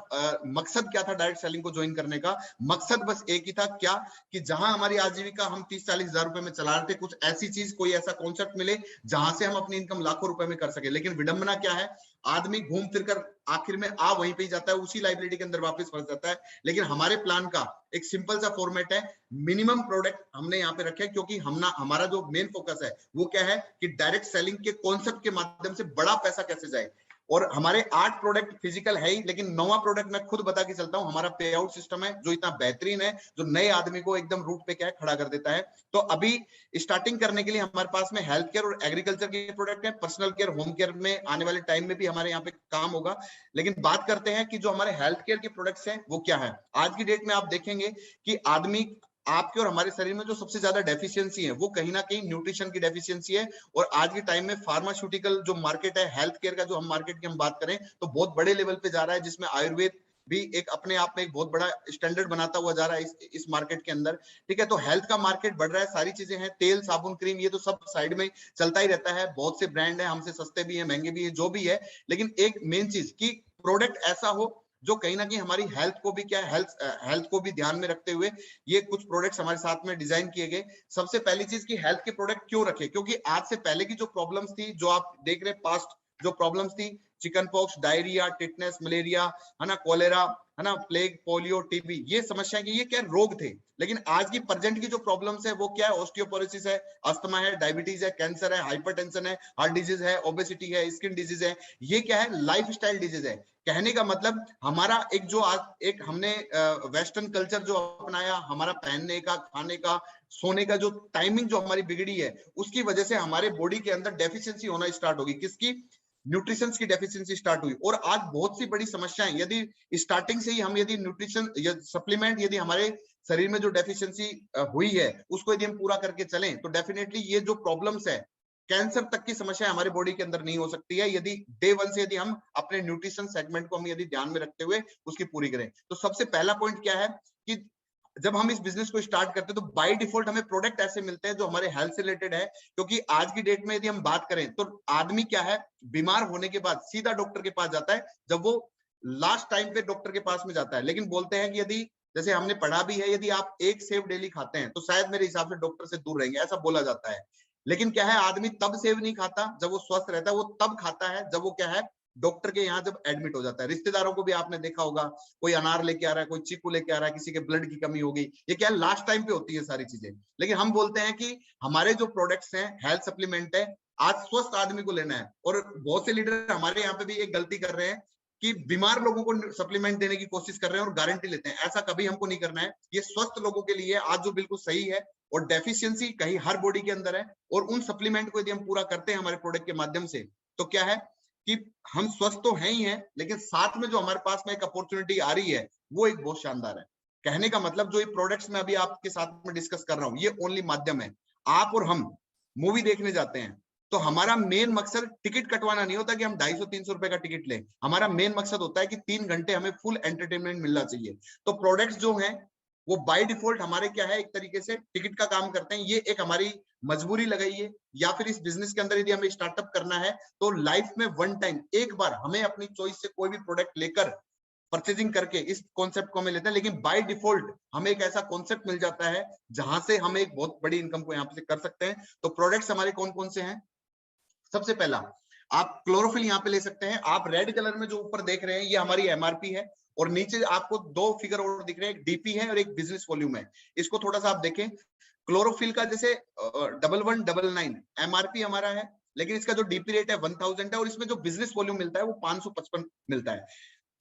मकसद क्या था डायरेक्ट सेलिंग को ज्वाइन करने का? मकसद बस एक ही था, क्या कि जहां हमारी आजीविका हम 30-40 हजार रुपए में चला रहे थे, कुछ ऐसी चीज, कोई ऐसा कॉन्सेप्ट मिले जहां से हम अपनी इनकम लाखों रुपए में कर सके। लेकिन विडंबना क्या है, आदमी घूम फिर कर आखिर में आ वहीं पे ही जाता है, उसी लाइबिलिटी के अंदर वापस फंस जाता है। लेकिन हमारे प्लान का एक सिंपल सा फॉर्मेट है, मिनिमम प्रोडक्ट हमने यहाँ पे रखे, क्योंकि हमारा जो मेन फोकस है वो क्या है कि डायरेक्ट सेलिंग के कॉन्सेप्ट के माध्यम से बड़ा पैसा कैसे जाए। और हमारे 8 प्रोडक्ट फिजिकल है ही, लेकिन 9वां प्रोडक्ट मैं खुद बता के चलता हूँ, हमारा पे आउट सिस्टम है जो इतना बेहतरीन है, जो नए आदमी को एकदम रूट पे क्या है खड़ा कर देता है। तो अभी स्टार्टिंग करने के लिए हमारे पास में हेल्थ केयर और एग्रीकल्चर के प्रोडक्ट है, पर्सनल केयर, होम केयर में आने वाले टाइम में भी हमारे यहाँ पे काम होगा। लेकिन बात करते हैं कि जो हमारे हेल्थ केयर के प्रोडक्ट्स हैं वो क्या है। आज की डेट में आप देखेंगे कि आदमी, आपके और हमारे शरीर में जो सबसे ज्यादा डेफिशिएंसी है वो कहीं ना कहीं न्यूट्रिशन की डेफिशिएंसी है। और आज के टाइम में फार्मास्यूटिकल जो मार्केट है, हेल्थ केयर का जो हम मार्केट की हम बात करें तो बहुत बड़े लेवल पे जा रहा है, जिसमें आयुर्वेद भी एक अपने आप में एक बहुत बड़ा स्टैंडर्ड बनाता हुआ जा रहा है इस मार्केट के अंदर। ठीक है, तो हेल्थ का मार्केट बढ़ रहा है, सारी चीजें हैं, तेल, साबुन, क्रीम, ये तो सब साइड में चलता ही रहता है। बहुत से ब्रांड है, हमसे सस्ते भी है, महंगे भी है, जो भी है। लेकिन एक मेन चीज कि प्रोडक्ट ऐसा हो जो कहीं ना कहीं हमारी हेल्थ को भी क्या है, हेल्थ को भी ध्यान में रखते हुए ये कुछ प्रोडक्ट्स हमारे साथ में डिजाइन किए गए। सबसे पहली चीज कि हेल्थ के प्रोडक्ट क्यों रखे, क्योंकि आज से पहले की जो प्रॉब्लम्स थी, जो आप देख रहे पास्ट जो प्रॉब्लम्स थी, chicken pox, diarrhoea, tetanus, malaria, है ना, कोलेरा, है ना, प्लेग, पोलियो, टीबी, ये समस्याएं, ये क्या रोग थे। लेकिन आज की प्रेजेंट की जो प्रॉब्लम्स है वो क्या है, ऑस्टियोपोरोसिस है, अस्थमा है, डायबिटीज है, कैंसर है, हाइपरटेंशन है, हार्ट डिजीज है, ओबेसिटी है, स्किन डिजीज है। ये क्या है, लाइफस्टाइल डिजीज है। कहने का मतलब हमारा एक जो आज एक हमने वेस्टर्न कल्चर जो अपनाया, हमारा पहनने का, खाने का, सोने का जो टाइमिंग जो हमारी बिगड़ी है, उसकी वजह से हमारे बॉडी के अंदर डेफिशिएंसी होना स्टार्ट होगी। किसकी? न्यूट्रिशन की डेफिशिएंसी स्टार्ट हुई। और आज बहुत सी बड़ी समस्याएं, यदि स्टार्टिंग से ही हम यदि न्यूट्रिशन या सप्लीमेंट यदि हमारे शरीर में जो डेफिशिएंसी हुई है उसको यदि हम पूरा करके चलें तो डेफिनेटली ये जो प्रॉब्लम्स है, कैंसर तक की समस्या हमारे बॉडी के अंदर नहीं हो सकती है, यदि डे 1 से यदि हम अपने न्यूट्रिशन सेगमेंट को हम यदि ध्यान में रखते हुए उसकी पूरी करें। तो सबसे पहला पॉइंट क्या है कि जब हम इस बिजनेस को स्टार्ट करते हैं तो बाय डिफॉल्ट हमें प्रोडक्ट ऐसे मिलते हैं जो हमारे हेल्थ से रिलेटेड है। क्योंकि आज की डेट में यदि हम बात करें तो आदमी क्या है, बीमार होने के बाद सीधा डॉक्टर के पास जाता है, जब वो लास्ट टाइम पे डॉक्टर के पास में जाता है। लेकिन बोलते हैं कि यदि, जैसे हमने पढ़ा भी है, यदि आप 1 सेब डेली खाते हैं तो शायद मेरे हिसाब से डॉक्टर से दूर रहेंगे, ऐसा बोला जाता है। लेकिन क्या है, आदमी तब सेब नहीं खाता जब वो स्वस्थ रहता है, वो तब खाता है जब वो क्या है, डॉक्टर के यहाँ जब एडमिट हो जाता है। रिश्तेदारों को भी आपने देखा होगा, कोई अनार लेके आ रहा है, कोई चीकू लेके आ रहा है, किसी के ब्लड की कमी होगी, ये क्या है, लास्ट टाइम पे होती है सारी चीजें। लेकिन हम बोलते हैं कि हमारे जो प्रोडक्ट्स हैं, हेल्थ सप्लीमेंट है, आज स्वस्थ आदमी को लेना है। और बहुत से लीडर हमारे यहाँ पे भी एक गलती कर रहे हैं कि बीमार लोगों को सप्लीमेंट देने की कोशिश कर रहे हैं और गारंटी लेते हैं। ऐसा कभी हमको नहीं करना है, ये स्वस्थ लोगों के लिए आज जो बिल्कुल सही है। और डेफिशिएंसी कहीं हर बॉडी के अंदर है, और उन सप्लीमेंट को यदि हम पूरा करते हैं हमारे प्रोडक्ट के माध्यम से, तो क्या है कि हम स्वस्थ तो हैं ही हैं, लेकिन साथ में जो हमारे पास में एक अपॉर्चुनिटी आ रही है वो एक बहुत शानदार है। कहने का मतलब जो ये प्रोडक्ट्स मैं अभी आपके साथ में डिस्कस कर रहा हूँ, ये ओनली माध्यम है। आप और हम मूवी देखने जाते हैं तो हमारा मेन मकसद टिकट कटवाना नहीं होता कि हम 250-300 रुपए का टिकट लें। हमारा मेन मकसद होता है कि 3 घंटे हमें फुल एंटरटेनमेंट मिलना चाहिए। तो प्रोडक्ट्स जो हैं वो बाय डिफॉल्ट हमारे क्या है, एक तरीके से टिकट का काम करते हैं। ये एक हमारी मजबूरी लगाई है, या फिर इस बिजनेस के अंदर यदि हमें स्टार्टअप करना है तो लाइफ में वन टाइम एक बार हमें अपनी चॉइस से कोई भी प्रोडक्ट लेकर परचेजिंग करके इस कॉन्सेप्ट को हमें लेते हैं। लेकिन बाय डिफॉल्ट हमें एक ऐसा कॉन्सेप्ट मिल जाता है जहां से हम एक बहुत बड़ी इनकम को यहाँ पे कर सकते हैं। तो प्रोडक्ट्स हमारे कौन कौन से हैं? सबसे पहला आप क्लोरोफिल यहाँ पे ले सकते हैं। आप रेड कलर में जो ऊपर देख रहे हैं ये हमारी एमआरपी है, और नीचे आपको 2 फिगर और दिख रहे हैं, एक डीपी है और एक बिजनेस वॉल्यूम है। इसको थोड़ा सा आप देखें, क्लोरोफिल का जैसे 1199 एमआरपी हमारा है, लेकिन इसका जो डीपी रेट है 1000 है, और इसमें जो बिजनेस वॉल्यूम मिलता है वो 555 मिलता है।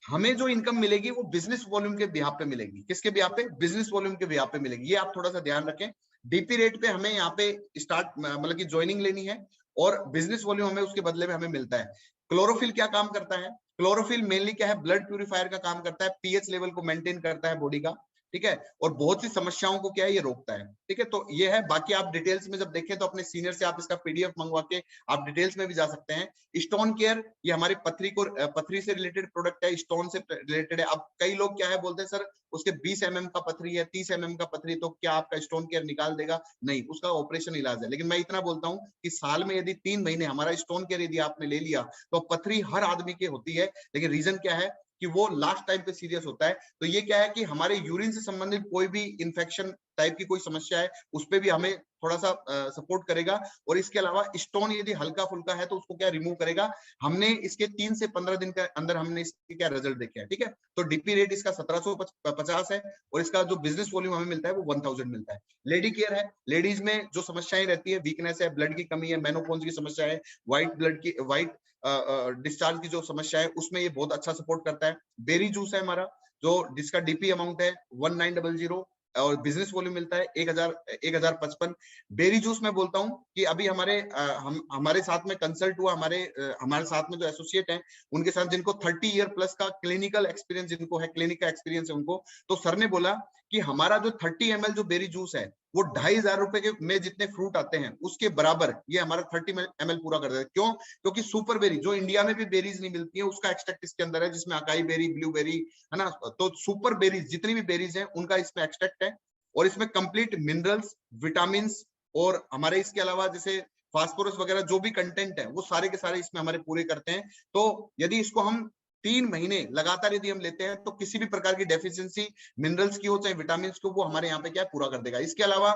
हमें जो इनकम मिलेगी वो बिजनेस वॉल्यूम के बिहाफ पे मिलेगी। किसके बिहाफ पे? बिजनेस वॉल्यूम के बिहाफ पे मिलेगी। ये आप थोड़ा सा ध्यान रखें। डीपी रेट पे हमें यहाँ पे स्टार्ट मतलब की ज्वाइनिंग लेनी है, और बिजनेस वॉल्यूम हमें उसके बदले में हमें मिलता है। क्लोरोफिल क्या काम करता है? क्लोरोफिल मेनली क्या है, ब्लड प्यूरिफायर का काम करता है, पीएच लेवल को मेंटेन करता है बॉडी का, ठीक है, और बहुत सी समस्याओं को क्या है, ये रोकता है, ठीक है। तो ये है, बाकी आप डिटेल्स में जब देखें तो अपने सीनियर से आप इसका पीडीएफ मंगवा के आप डिटेल्स में भी जा सकते हैं। स्टोन केयर, ये हमारी पथरी से रिलेटेड प्रोडक्ट है, स्टोन से रिलेटेड है। अब कई लोग क्या है बोलते हैं, सर उसके 20 mm का पथरी है, 30 mm का पथरी, तो क्या आपका स्टोन केयर निकाल देगा? नहीं, उसका ऑपरेशन इलाज है। लेकिन मैं इतना बोलता हूँ कि साल में यदि 3 महीने हमारा स्टोन केयर यदि आपने ले लिया तो पथरी हर आदमी की होती है, लेकिन रीजन क्या है कि वो लास्ट टाइम पे सीरियस होता है। तो ये क्या है कि हमारे यूरिन से संबंधित कोई भी इंफेक्शन टाइप की कोई समस्या है उस पे भी हमें थोड़ा सा सपोर्ट करेगा। और इसके अलावा स्टोन यदि हल्का फुल्का है तो उसको क्या रिमूव करेगा। हमने इसके 3 से 15 दिन के अंदर हमने इसके क्या रिजल्ट देखे हैं, ठीक है। तो डीपी रेट इसका 1750 है, और इसका जो बिजनेस वॉल्यूम हमें मिलता है वो 1000 मिलता है। लेडी केयर है, लेडीज में जो समस्याएं रहती है, वीकनेस है, ब्लड की कमी है, मेनोपॉज की समस्या है, व्हाइट डिस्चार्ज की जो समस्या है उसमें ये बहुत अच्छा सपोर्ट करता है। बेरी जूस है हमारा, जो जिसका डीपी अमाउंट है 1900 और बिजनेस वॉल्यूम मिलता है 1055। बेरी जूस मैं बोलता हूं कि अभी हमारे साथ में कंसल्ट हुआ, हमारे साथ में जो एसोसिएट हैं उनके साथ, जिनको 30 ईयर प्लस का क्लिनिकल एक्सपीरियंस जिनको है, क्लिनिक का एक्सपीरियंस है उनको, तो सर ने बोला कि हमारा जो 30 ml जो बेरी जूस है वो 2500 रुपए के में जितने फ्रूट आते हैं उसके बराबर ये हमारा 30 ml पूरा कर देता है। क्यों? क्योंकि सुपर बेरी जो इंडिया में भी बेरीज नहीं मिलती है उसका एक्सट्रैक्ट इसके अंदर है, जिसमें अकाई बेरी, ब्लूबेरी है ना। तो सुपर बेरीज जितनी भी बेरीज हैं उनका इसमें एक्सट्रैक्ट है, और इसमें कंप्लीट मिनरल्स, विटामिन और हमारे इसके अलावा जैसे फास्फोरस वगैरह जो भी कंटेंट है वो सारे के सारे इसमें हमारे पूरे करते हैं। तो यदि इसको हम 3 महीने लगातार यदि हम लेते हैं तो किसी भी प्रकार की डेफिशिएंसी मिनरल्स की हो चाहे विटामिन की, वो हमारे यहाँ पे क्या पूरा कर देगा। इसके अलावा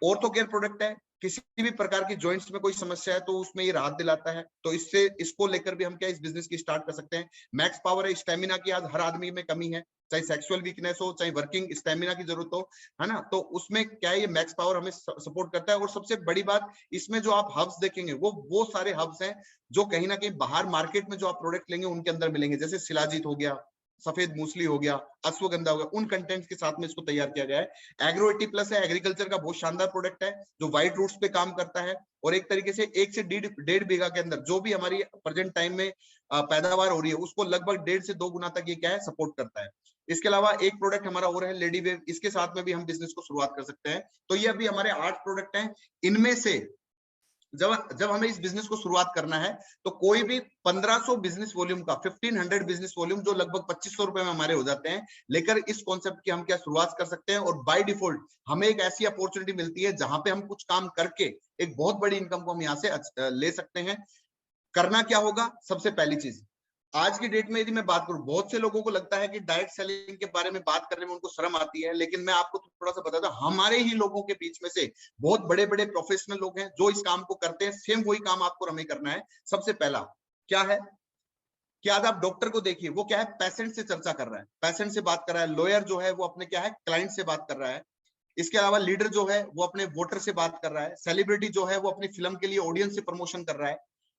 ऑर्थो केयर प्रोडक्ट है, किसी भी प्रकार की जॉइंट्स में कोई समस्या है तो उसमें ये राहत दिलाता है, तो इसको लेकर भी हम क्या इस बिजनेस की स्टार्ट कर सकते हैं। मैक्स पावर है, स्टेमिना की आज हर आदमी में कमी है, चाहे सेक्सुअल वीकनेस हो चाहे वर्किंग स्टेमिना की जरूरत हो, है ना। तो उसमें क्या है, ये मैक्स पावर हमें सपोर्ट करता है। और सबसे बड़ी बात इसमें जो आप हब्स देखेंगे वो सारे हब्स हैं जो कहीं ना कहीं बाहर मार्केट में जो आप प्रोडक्ट लेंगे उनके अंदर मिलेंगे, जैसे शिलाजीत हो गया, सफेद मूसली हो गया, अश्वगंधा हो गया, उन कंटेंट्स के साथ में इसको तैयार किया गया है। एग्रो 80+ है, एग्रीकल्चर का बहुत शानदार प्रोडक्ट है जो व्हाइट रूट्स पे काम करता है, और एक तरीके से 1 से 1.5 बीघा के अंदर जो भी हमारी प्रेजेंट टाइम में पैदावार हो रही है उसको लगभग 1.5 से 2 गुना तक ये क्या है सपोर्ट करता है। इसके अलावा एक प्रोडक्ट हमारा और है लेडी वेव, इसके साथ में भी हम बिजनेस को शुरुआत कर सकते हैं। तो ये अभी हमारे 8 प्रोडक्ट हैं। इनमें से जब हमें इस बिजनेस को शुरुआत करना है तो कोई भी 1500 बिजनेस वॉल्यूम का 1500 बिजनेस वॉल्यूम जो लगभग 2500 रुपए में हमारे हो जाते हैं, लेकर इस कॉन्सेप्ट की हम क्या शुरुआत कर सकते हैं। और बाय डिफॉल्ट हमें एक ऐसी अपॉर्चुनिटी मिलती है जहां पे हम कुछ काम करके एक बहुत बड़ी इनकम को हम यहाँ से ले सकते हैं। करना क्या होगा? सबसे पहली चीज, आज की डेट में यदि मैं बात करूं, बहुत से लोगों को लगता है कि डायरेक्ट सेलिंग के बारे में बात करने में उनको शर्म आती है, लेकिन मैं आपको थोड़ा सा बताता हूं, हमारे ही लोगों के बीच में से बहुत बड़े बड़े प्रोफेशनल लोग हैं जो इस काम को करते हैं। सेम वही काम आपको हमें करना है। सबसे पहला क्या है कि आज आप डॉक्टर को देखिए, वो क्या है, पेशेंट से चर्चा कर रहा है, पेशेंट से बात कर रहा है। लॉयर जो है वो अपने क्या है, क्लाइंट से बात कर रहा है। इसके अलावा लीडर जो है वो अपने वोटर से बात कर रहा है। सेलिब्रिटी जो है वो अपनी फिल्म के लिए ऑडियंस से प्रमोशन कर रहा है।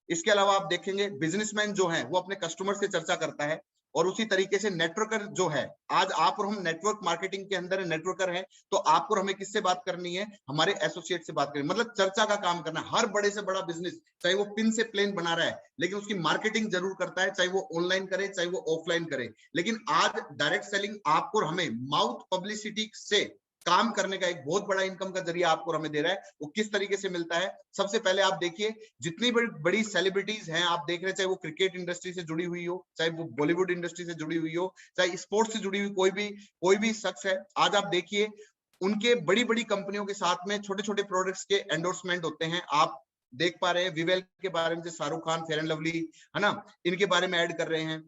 इसके अलावा आप देखेंगे बिजनेसमैन जो है वो अपने कस्टमर से चर्चा करता है। और उसी तरीके से नेटवर्कर जो है, आज आप और हम नेटवर्क मार्केटिंग के अंदर नेटवर्कर हैं, तो आपको और हमें किससे बात करनी है, हमारे एसोसिएट से बात करनी, मतलब चर्चा का काम करना है। हर बड़े से बड़ा बिजनेस चाहे वो पिन से प्लेन बना रहा है लेकिन उसकी मार्केटिंग जरूर करता है, चाहे वो ऑनलाइन करे चाहे वो ऑफलाइन करे। लेकिन आज डायरेक्ट सेलिंग आपको और हमें माउथ पब्लिसिटी से काम करने का एक बहुत बड़ा इनकम का जरिया आपको हमें दे रहा है। वो किस तरीके से मिलता है? सबसे पहले आप देखिए, जितनी बड़ी बड़ी सेलिब्रिटीज हैं आप देख रहे हैं, चाहे वो क्रिकेट इंडस्ट्री से जुड़ी हुई हो, चाहे वो बॉलीवुड इंडस्ट्री से जुड़ी हुई हो, चाहे स्पोर्ट्स से जुड़ी हुई कोई भी शख्स है, आज आप देखिए उनके बड़ी बड़ी कंपनियों के साथ में छोटे छोटे प्रोडक्ट्स के एंडोर्समेंट होते हैं। आप देख पा रहे हैं विवेल के बारे में, Shahrukh Khan, fair and lovely, है ना, इनके बारे में ऐड कर रहे हैं।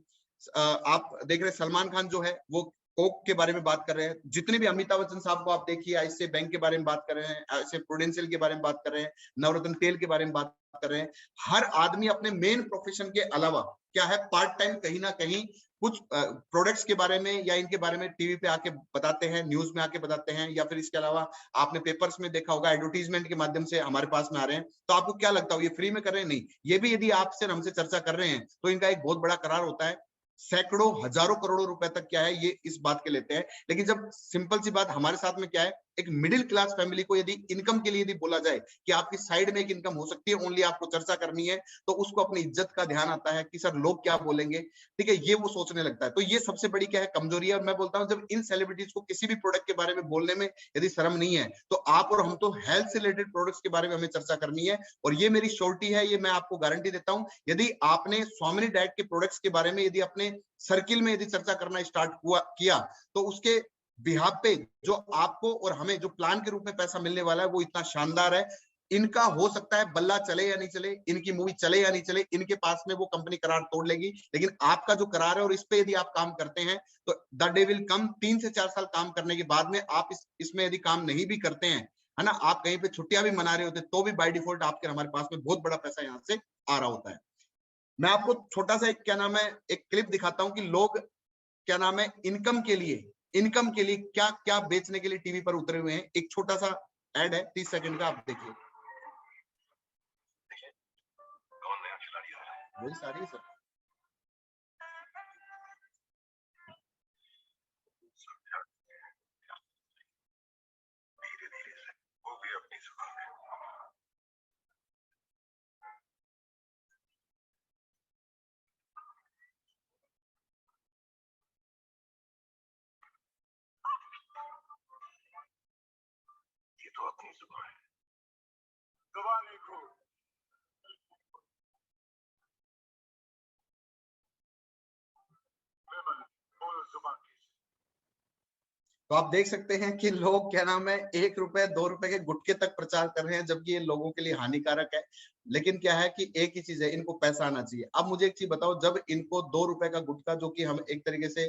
आप देख रहे हैं सलमान खान जो है वो कोक के बारे में बात कर रहे हैं। जितने भी अमिताभ बच्चन साहब को आप देखिए, ऐसे बैंक के बारे में बात कर रहे हैं, ऐसे प्रूडेंशियल के बारे में बात कर रहे हैं, नवरत्न तेल के बारे में बात कर रहे हैं। हर आदमी अपने मेन प्रोफेशन के अलावा क्या है, पार्ट टाइम कहीं ना कहीं कुछ प्रोडक्ट्स के बारे में या इनके बारे में टीवी पे आके बताते हैं, न्यूज में आके बताते हैं, या फिर इसके अलावा आपने पेपर्स में देखा होगा एडवर्टीजमेंट के माध्यम से हमारे पास में आ रहे हैं। तो आपको क्या लगता है ये फ्री में कर रहे हैं? नहीं, ये भी यदि आपसे हमसे चर्चा कर रहे हैं तो इनका एक बहुत बड़ा करार होता है। सैकड़ों हजारों करोड़ों रुपए तक क्या है ये इस बात के लेते हैं। लेकिन जब सिंपल सी बात हमारे साथ में क्या है, एक मिडिल क्लास फैमिली को यदि इनकम के लिए यदि बोला जाए कि आपकी साइड में एक इनकम हो सकती है, ओनली आपको चर्चा करनी है, तो उसको अपनी इज्जत का ध्यान आता है कि सर लोग क्या बोलेंगे, ठीक है, ये वो सोचने लगता है। तो ये सबसे बड़ी क्या है कमजोरी है। और मैं बोलता हूं जब इन सेलिब्रिटीज को किसी भी प्रोडक्ट के बारे में बोलने में यदि शर्म नहीं है, तो आप और हम तो हेल्थ से रिलेटेड प्रोडक्ट्स के बारे में हमें चर्चा करनी है। और ये मेरी श्योरिटी है, ये मैं आपको गारंटी देता हूं, यदि आपने स्वामिनी डाइट के प्रोडक्ट्स के बारे में यदि अपने सर्किल में यदि चर्चा करना स्टार्ट किया, तो उसके बिहाफ पे जो आपको और हमें जो प्लान के रूप में पैसा मिलने वाला है वो इतना शानदार है। इनका हो सकता है बल्ला चले या नहीं चले, इनकी मूवी चले या नहीं चले, इनके पास में वो कंपनी करार तोड़ लेगी, लेकिन आपका जो करार है और इस पे यदि आप काम करते हैं तो द डे विल कम। 3 से 4 साल काम करने के बाद में आप इसमें यदि काम नहीं भी करते हैं, है ना, आप कहीं पे छुट्टियां भी मना रहे होते, तो भी बाय डिफॉल्ट आपके हमारे पास में बहुत बड़ा पैसा यहाँ से आ रहा होता है। मैं आपको छोटा सा एक क्या नाम है एक क्लिप दिखाता हूं कि लोग क्या नाम है इनकम के लिए क्या क्या बेचने के लिए टीवी पर उतरे हुए हैं। एक छोटा सा एड है 30 सेकंड का, आप देखिए। वही सारी सर। ये तो अपनी जुबान है, जुबान नहीं खो। तो आप देख सकते हैं कि लोग क्या नाम है 1 रुपए 2 रुपए के गुटखे तक प्रचार कर रहे हैं, जबकि ये लोगों के लिए हानिकारक है। लेकिन क्या है कि एक ही चीज है, इनको पैसा आना चाहिए। अब मुझे एक चीज बताओ, जब इनको 2 रुपए का गुटखा जो कि हम एक तरीके से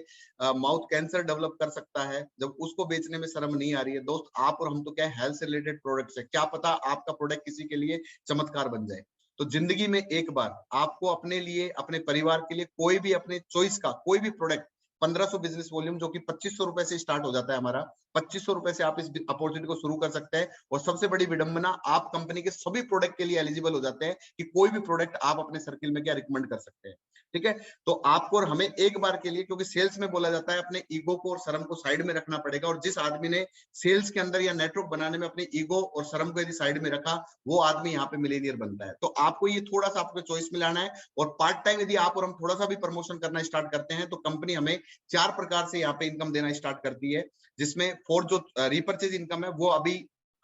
माउथ कैंसर डेवलप कर सकता है, जब उसको बेचने में शर्म नहीं आ रही है। दोस्त आप और हम तो क्या है, हेल्थ से रिलेटेड प्रोडक्ट्स है, क्या पता आपका प्रोडक्ट किसी के लिए चमत्कार बन जाए। तो जिंदगी में एक बार आपको अपने लिए, अपने परिवार के लिए कोई भी अपने चॉइस का कोई भी प्रोडक्ट 1500 बिजनेस वॉल्यूम जो कि 2500 रुपए से स्टार्ट हो जाता है हमारा, 2500 रुपए से आप इस अपॉर्चुनिटी को शुरू कर सकते हैं। और सबसे बड़ी विडंबना, आप कंपनी के सभी प्रोडक्ट के लिए एलिजिबल हो जाते हैं कि कोई भी प्रोडक्ट आप अपने सर्किल में क्या रिकमेंड कर सकते हैं। ठीक है, तो आपको और हमें एक बार के लिए, क्योंकि सेल्स में बोला जाता है अपने ईगो को और शर्म को साइड में रखना पड़ेगा, और जिस आदमी ने सेल्स के अंदर या नेटवर्क बनाने में अपने ईगो और शर्म को यदि साइड में रखा, वो आदमी यहाँ पे मिलीनियर बनता है। तो आपको ये थोड़ा सा आपको चॉइस में लाना है। और पार्ट टाइम यदि आप और हम थोड़ा सा भी प्रमोशन करना स्टार्ट करते हैं, तो कंपनी हमें 4 प्रकार से यहाँ पे इनकम देना स्टार्ट करती है, जिसमें 4 जो रीपर्चेज इनकम है वो अभी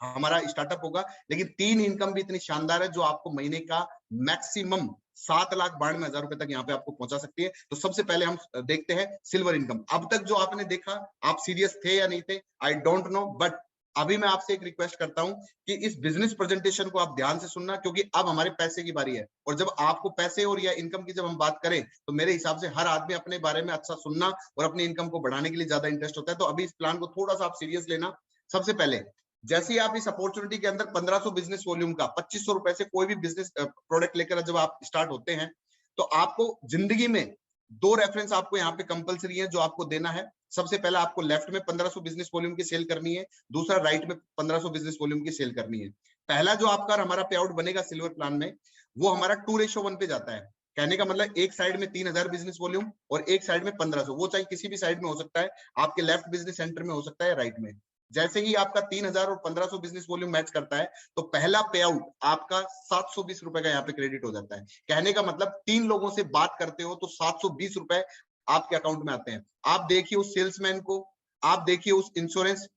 हमारा स्टार्टअप होगा। लेकिन 3 इनकम भी इतनी शानदार है जो आपको महीने का मैक्सिमम 7,92,000 रुपए तक यहाँ पे आपको पहुंचा सकती है। तो सबसे पहले हम देखते हैं सिल्वर इनकम। अब तक जो आपने देखा, आप सीरियस थे या नहीं थे, आई डोंट नो, बट अभी मैं आपसे एक रिक्वेस्ट करता हूं कि इस बिजनेस प्रेजेंटेशन को आप ध्यान से सुनना, क्योंकि अब हमारे पैसे की बारी है। और जब आपको पैसे और या इनकम की जब हम बात करें, तो मेरे हिसाब से हर आदमी अपने बारे में अच्छा सुनना और अपनी इनकम को बढ़ाने के लिए ज्यादा इंटरेस्ट होता है। तो अभी इस प्लान को थोड़ा सा आप सीरियस लेना। सबसे पहले, जैसे ही आप इस अपॉर्चुनिटी के अंदर 1500 बिजनेस वॉल्यूम का 2500 रुपए से कोई भी बिजनेस प्रोडक्ट लेकर जब आप स्टार्ट होते हैं, तो आपको जिंदगी में 2 रेफरेंस आपको यहाँ पे कंपलसरी है जो आपको देना है। सबसे पहला, आपको लेफ्ट में 1500 बिजनेस वॉल्यूम की सेल करनी है, दूसरा राइट में 1500 बिजनेस वॉल्यूम की सेल करनी है। पहला जो आपका हमारा पे आउट बनेगा सिल्वर प्लान में, वो हमारा 2:1 पे जाता है। कहने का मतलब एक साइड में 3000 बिजनेस वॉल्यूम और एक साइड में 1500, वो चाहे किसी भी साइड में हो सकता है, आपके लेफ्ट बिजनेस सेंटर में हो सकता है, राइट में। जैसे ही आपका 3000 और 1500 बिजनेस वॉल्यूम मैच करता है, तो पहला पे आउट आपका 720 रुपए का यहाँ पे क्रेडिट हो जाता है। कहने का मतलब 3 लोगों से बात करते हो तो 720 रुपए आपके अकाउंट में आते हैं। आप देखिए उस सेल्समैन को, आप देखिए उस इंश्योरेंस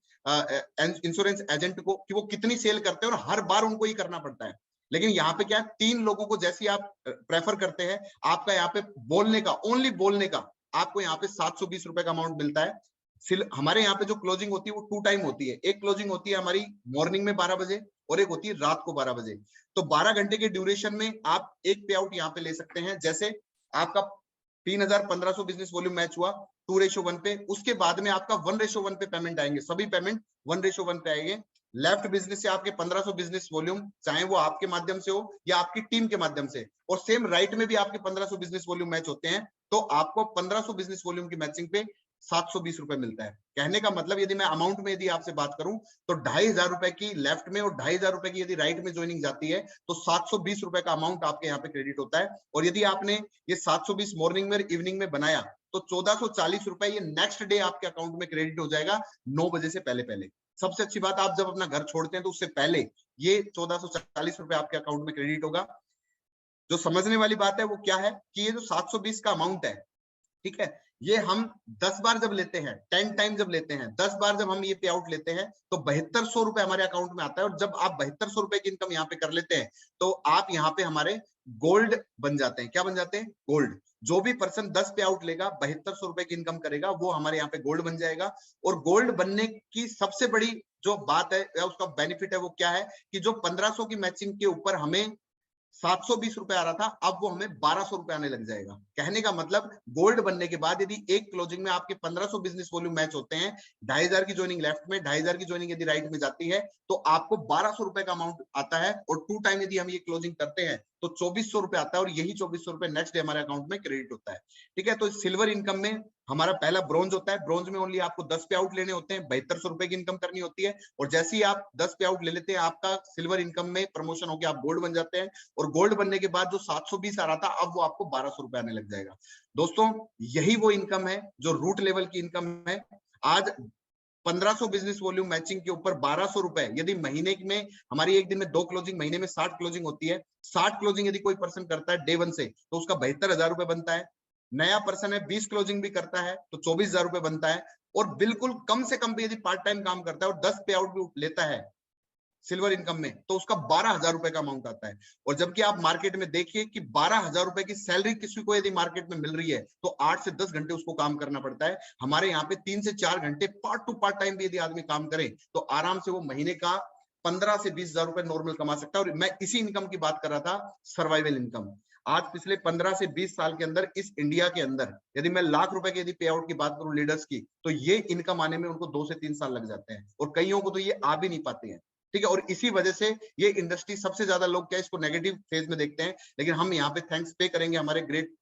एजेंट को कि वो कितनी सेल करते हैं, और हर बार उनको ही करना पड़ता है। लेकिन यहाँ पे क्या है, 3 लोगों को जैसे आप प्रेफर करते हैं, आपका यहाँ पे बोलने का, ओनली बोलने का आपको यहाँ पे 720 रुपए का अमाउंट मिलता है। हमारे यहाँ पे जो क्लोजिंग होती है वो 2 टाइम होती है। एक क्लोजिंग होती है हमारी मॉर्निंग में 12 बजे और एक होती है रात को 12 बजे। तो 12 घंटे के ड्यूरेशन में आप एक पे आउट यहाँ पे ले सकते हैं। जैसे आपका 3,1500 बिजनेस वॉल्यूम मैच हुआ 2:1 पे, उसके बाद में आपका 1:1 पे पेमेंट आएंगे, सभी पेमेंट 1:1 पे आएंगे। लेफ्ट बिजनेस से आपके 1500 बिजनेस वॉल्यूम, चाहे वो आपके माध्यम से हो या आपकी टीम के माध्यम से, और सेम राइट में भी आपके 1500 बिजनेस वॉल्यूम मैच होते हैं, तो आपको 1500 बिजनेस वॉल्यूम की मैचिंग पे 720 रुपए मिलता है। कहने का मतलब, यदि मैं अमाउंट में यदि आपसे बात करूं, तो 2,500 रुपए की लेफ्ट में और 2,500 रुपए की यदि राइट में ज्वाइनिंग जाती है, तो 720 रुपए का अमाउंट आपके यहाँ पे क्रेडिट होता है। और यदि आपने ये 720 मॉर्निंग में इवनिंग में बनाया, तो 1440 रुपए ये नेक्स्ट डे आपके अकाउंट में क्रेडिट हो जाएगा 9 बजे से पहले पहले। सबसे अच्छी बात, आप जब अपना घर छोड़ते हैं तो उससे पहले ये 1440 रुपए आपके अकाउंट में क्रेडिट होगा। जो समझने वाली बात है वो क्या है कि ये जो 720 का अमाउंट है, ठीक है, ये हम 10 बार जब लेते हैं, 10 टाइम जब लेते हैं, 10 बार जब हम ये पे आउट लेते हैं, तो 7200 रुपए हमारे अकाउंट में आता है। और जब आप 7200 रुपए की इनकम यहाँ पे कर लेते हैं, तो आप यहाँ पे हमारे गोल्ड बन जाते हैं। क्या बन जाते हैं? गोल्ड। जो भी पर्सन 10 पे आउट लेगा, 7200 रुपए की इनकम करेगा, वो हमारे यहाँ पे गोल्ड बन जाएगा। और गोल्ड बनने की सबसे बड़ी जो बात है या उसका बेनिफिट है वो क्या है कि जो 1500 की मैचिंग के ऊपर हमें 720 रुपए आ रहा था, अब वो हमें 1200 रुपए आने लग जाएगा। कहने का मतलब, गोल्ड बनने के बाद यदि एक क्लोजिंग में आपके 1500 बिजनेस वॉल्यूम मैच होते हैं, 2,500 की ज्वाइनिंग लेफ्ट में, 2,500 की ज्वाइनिंग यदि राइट में जाती है, तो आपको 1200 रुपए का अमाउंट आता है। और 2 टाइम यदि हम ये क्लोजिंग करते हैं तो 2400 रुपए आता है, और यही 2400 रुपए नेक्स्ट डे हमारे अकाउंट में क्रेडिट होता है। ठीक है, तो सिल्वर इनकम में हमारा पहला ब्रोंज होता है, ब्रोंज में ओनली आपको 10 पे आउट लेने होते हैं, 7200 रुपए की इनकम करनी होती है, और जैसे ही आप 10 पे आउट ले लेते हैं आपका सिल्वर इनकम में प्रमोशन होकर आप गोल्ड बन जाते हैं, और गोल्ड बनने के बाद जो 720 आ रहा था अब वो आपको 1200 रुपए आने लग जाएगा। दोस्तों यही वो इनकम है जो रूट लेवल की इनकम है। आज 1500 बिजनेस वॉल्यूम मैचिंग के ऊपर 1200 रुपए, यदि महीने में हमारी एक दिन में 2 क्लोजिंग, महीने में 60 क्लोजिंग होती है, 60 क्लोजिंग यदि कोई पर्सन करता है डे 1 से तो उसका 72,000 रुपए बनता है। नया पर्सन है 20 क्लोजिंग भी करता है तो 24,000 रुपए बनता है, और बिल्कुल कम से कम भी यदि पार्ट टाइम काम करता है और 10 पे आउट भी लेता है सिल्वर इनकम में तो उसका 12,000 रुपए का अमाउंट आता है। और जबकि आप मार्केट में देखिए कि 12,000 रुपए की सैलरी किसी को यदि मार्केट में मिल रही है तो 8 से 10 घंटे उसको काम करना पड़ता है। हमारे यहाँ पे 3 से 4 घंटे पार्ट टू पार्ट टाइम भी यदि आदमी काम करे तो आराम से वो महीने का 15 से 20,000 रुपए नॉर्मल कमा सकता है। और मैं इसी इनकम की बात कर रहा था, सर्वाइवल इनकम। आज पिछले 15 से 20 साल के अंदर इस इंडिया के अंदर यदि मैं लाख रुपए की यदि पे आउट की बात करूं लीडर्स की, तो ये इनकम आने में उनको 2 से 3 साल लग जाते हैं, और कईयों को तो ये आ भी नहीं पाते हैं। ठीक है, और इसी वजह से ये इंडस्ट्री सबसे ज्यादा लोग क्या इसको नेगेटिव फेज में देखते हैं, लेकिन हम यहाँ पे थैंक्स पे करेंगे हमारे ग्रेट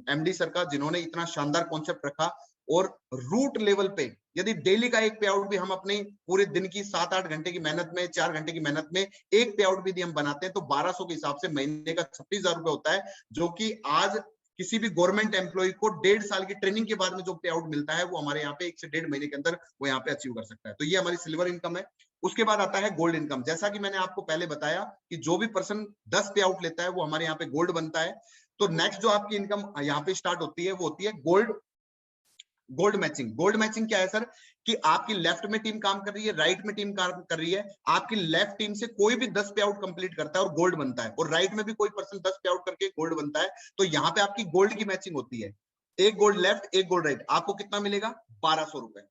एमडी सर का, जिन्होंने इतना शानदार कॉन्सेप्ट रखा। और रूट लेवल पे यदि डेली का एक पे आउट भी हम अपने पूरे दिन की 7-8 घंटे की मेहनत में, 4 घंटे की मेहनत में एक पे आउट भी यदि हम बनाते हैं तो 1200 के हिसाब से महीने का 36,000 रुपए होता है, जो कि आज किसी भी गवर्नमेंट एम्प्लॉय को 1.5 साल की ट्रेनिंग के बाद में जो पे आउट मिलता है वो हमारे यहाँ पे 1 से 1.5 महीने के अंदर वो यहाँ पे अचीव कर सकता है। तो ये हमारी सिल्वर इनकम है। उसके बाद आता है गोल्ड इनकम। जैसा कि मैंने आपको पहले बताया कि जो भी पर्सन 10 पे आउट लेता है वो हमारे यहाँ पे गोल्ड बनता है। तो नेक्स्ट जो आपकी इनकम यहाँ पे स्टार्ट होती है वो होती है गोल्ड मैचिंग। गोल्ड मैचिंग क्या है सर, कि आपकी लेफ्ट में टीम काम कर रही है, राइट में टीम काम कर रही है, आपकी लेफ्ट टीम से कोई भी 10 पे आउट कंप्लीट करता है और गोल्ड बनता है, और राइट में भी कोई पर्सन 10 पे आउट करके गोल्ड बनता है, तो यहाँ पे आपकी गोल्ड की मैचिंग होती है। एक गोल्ड लेफ्ट, एक गोल्ड राइट, आपको कितना मिलेगा? 1200 रुपए।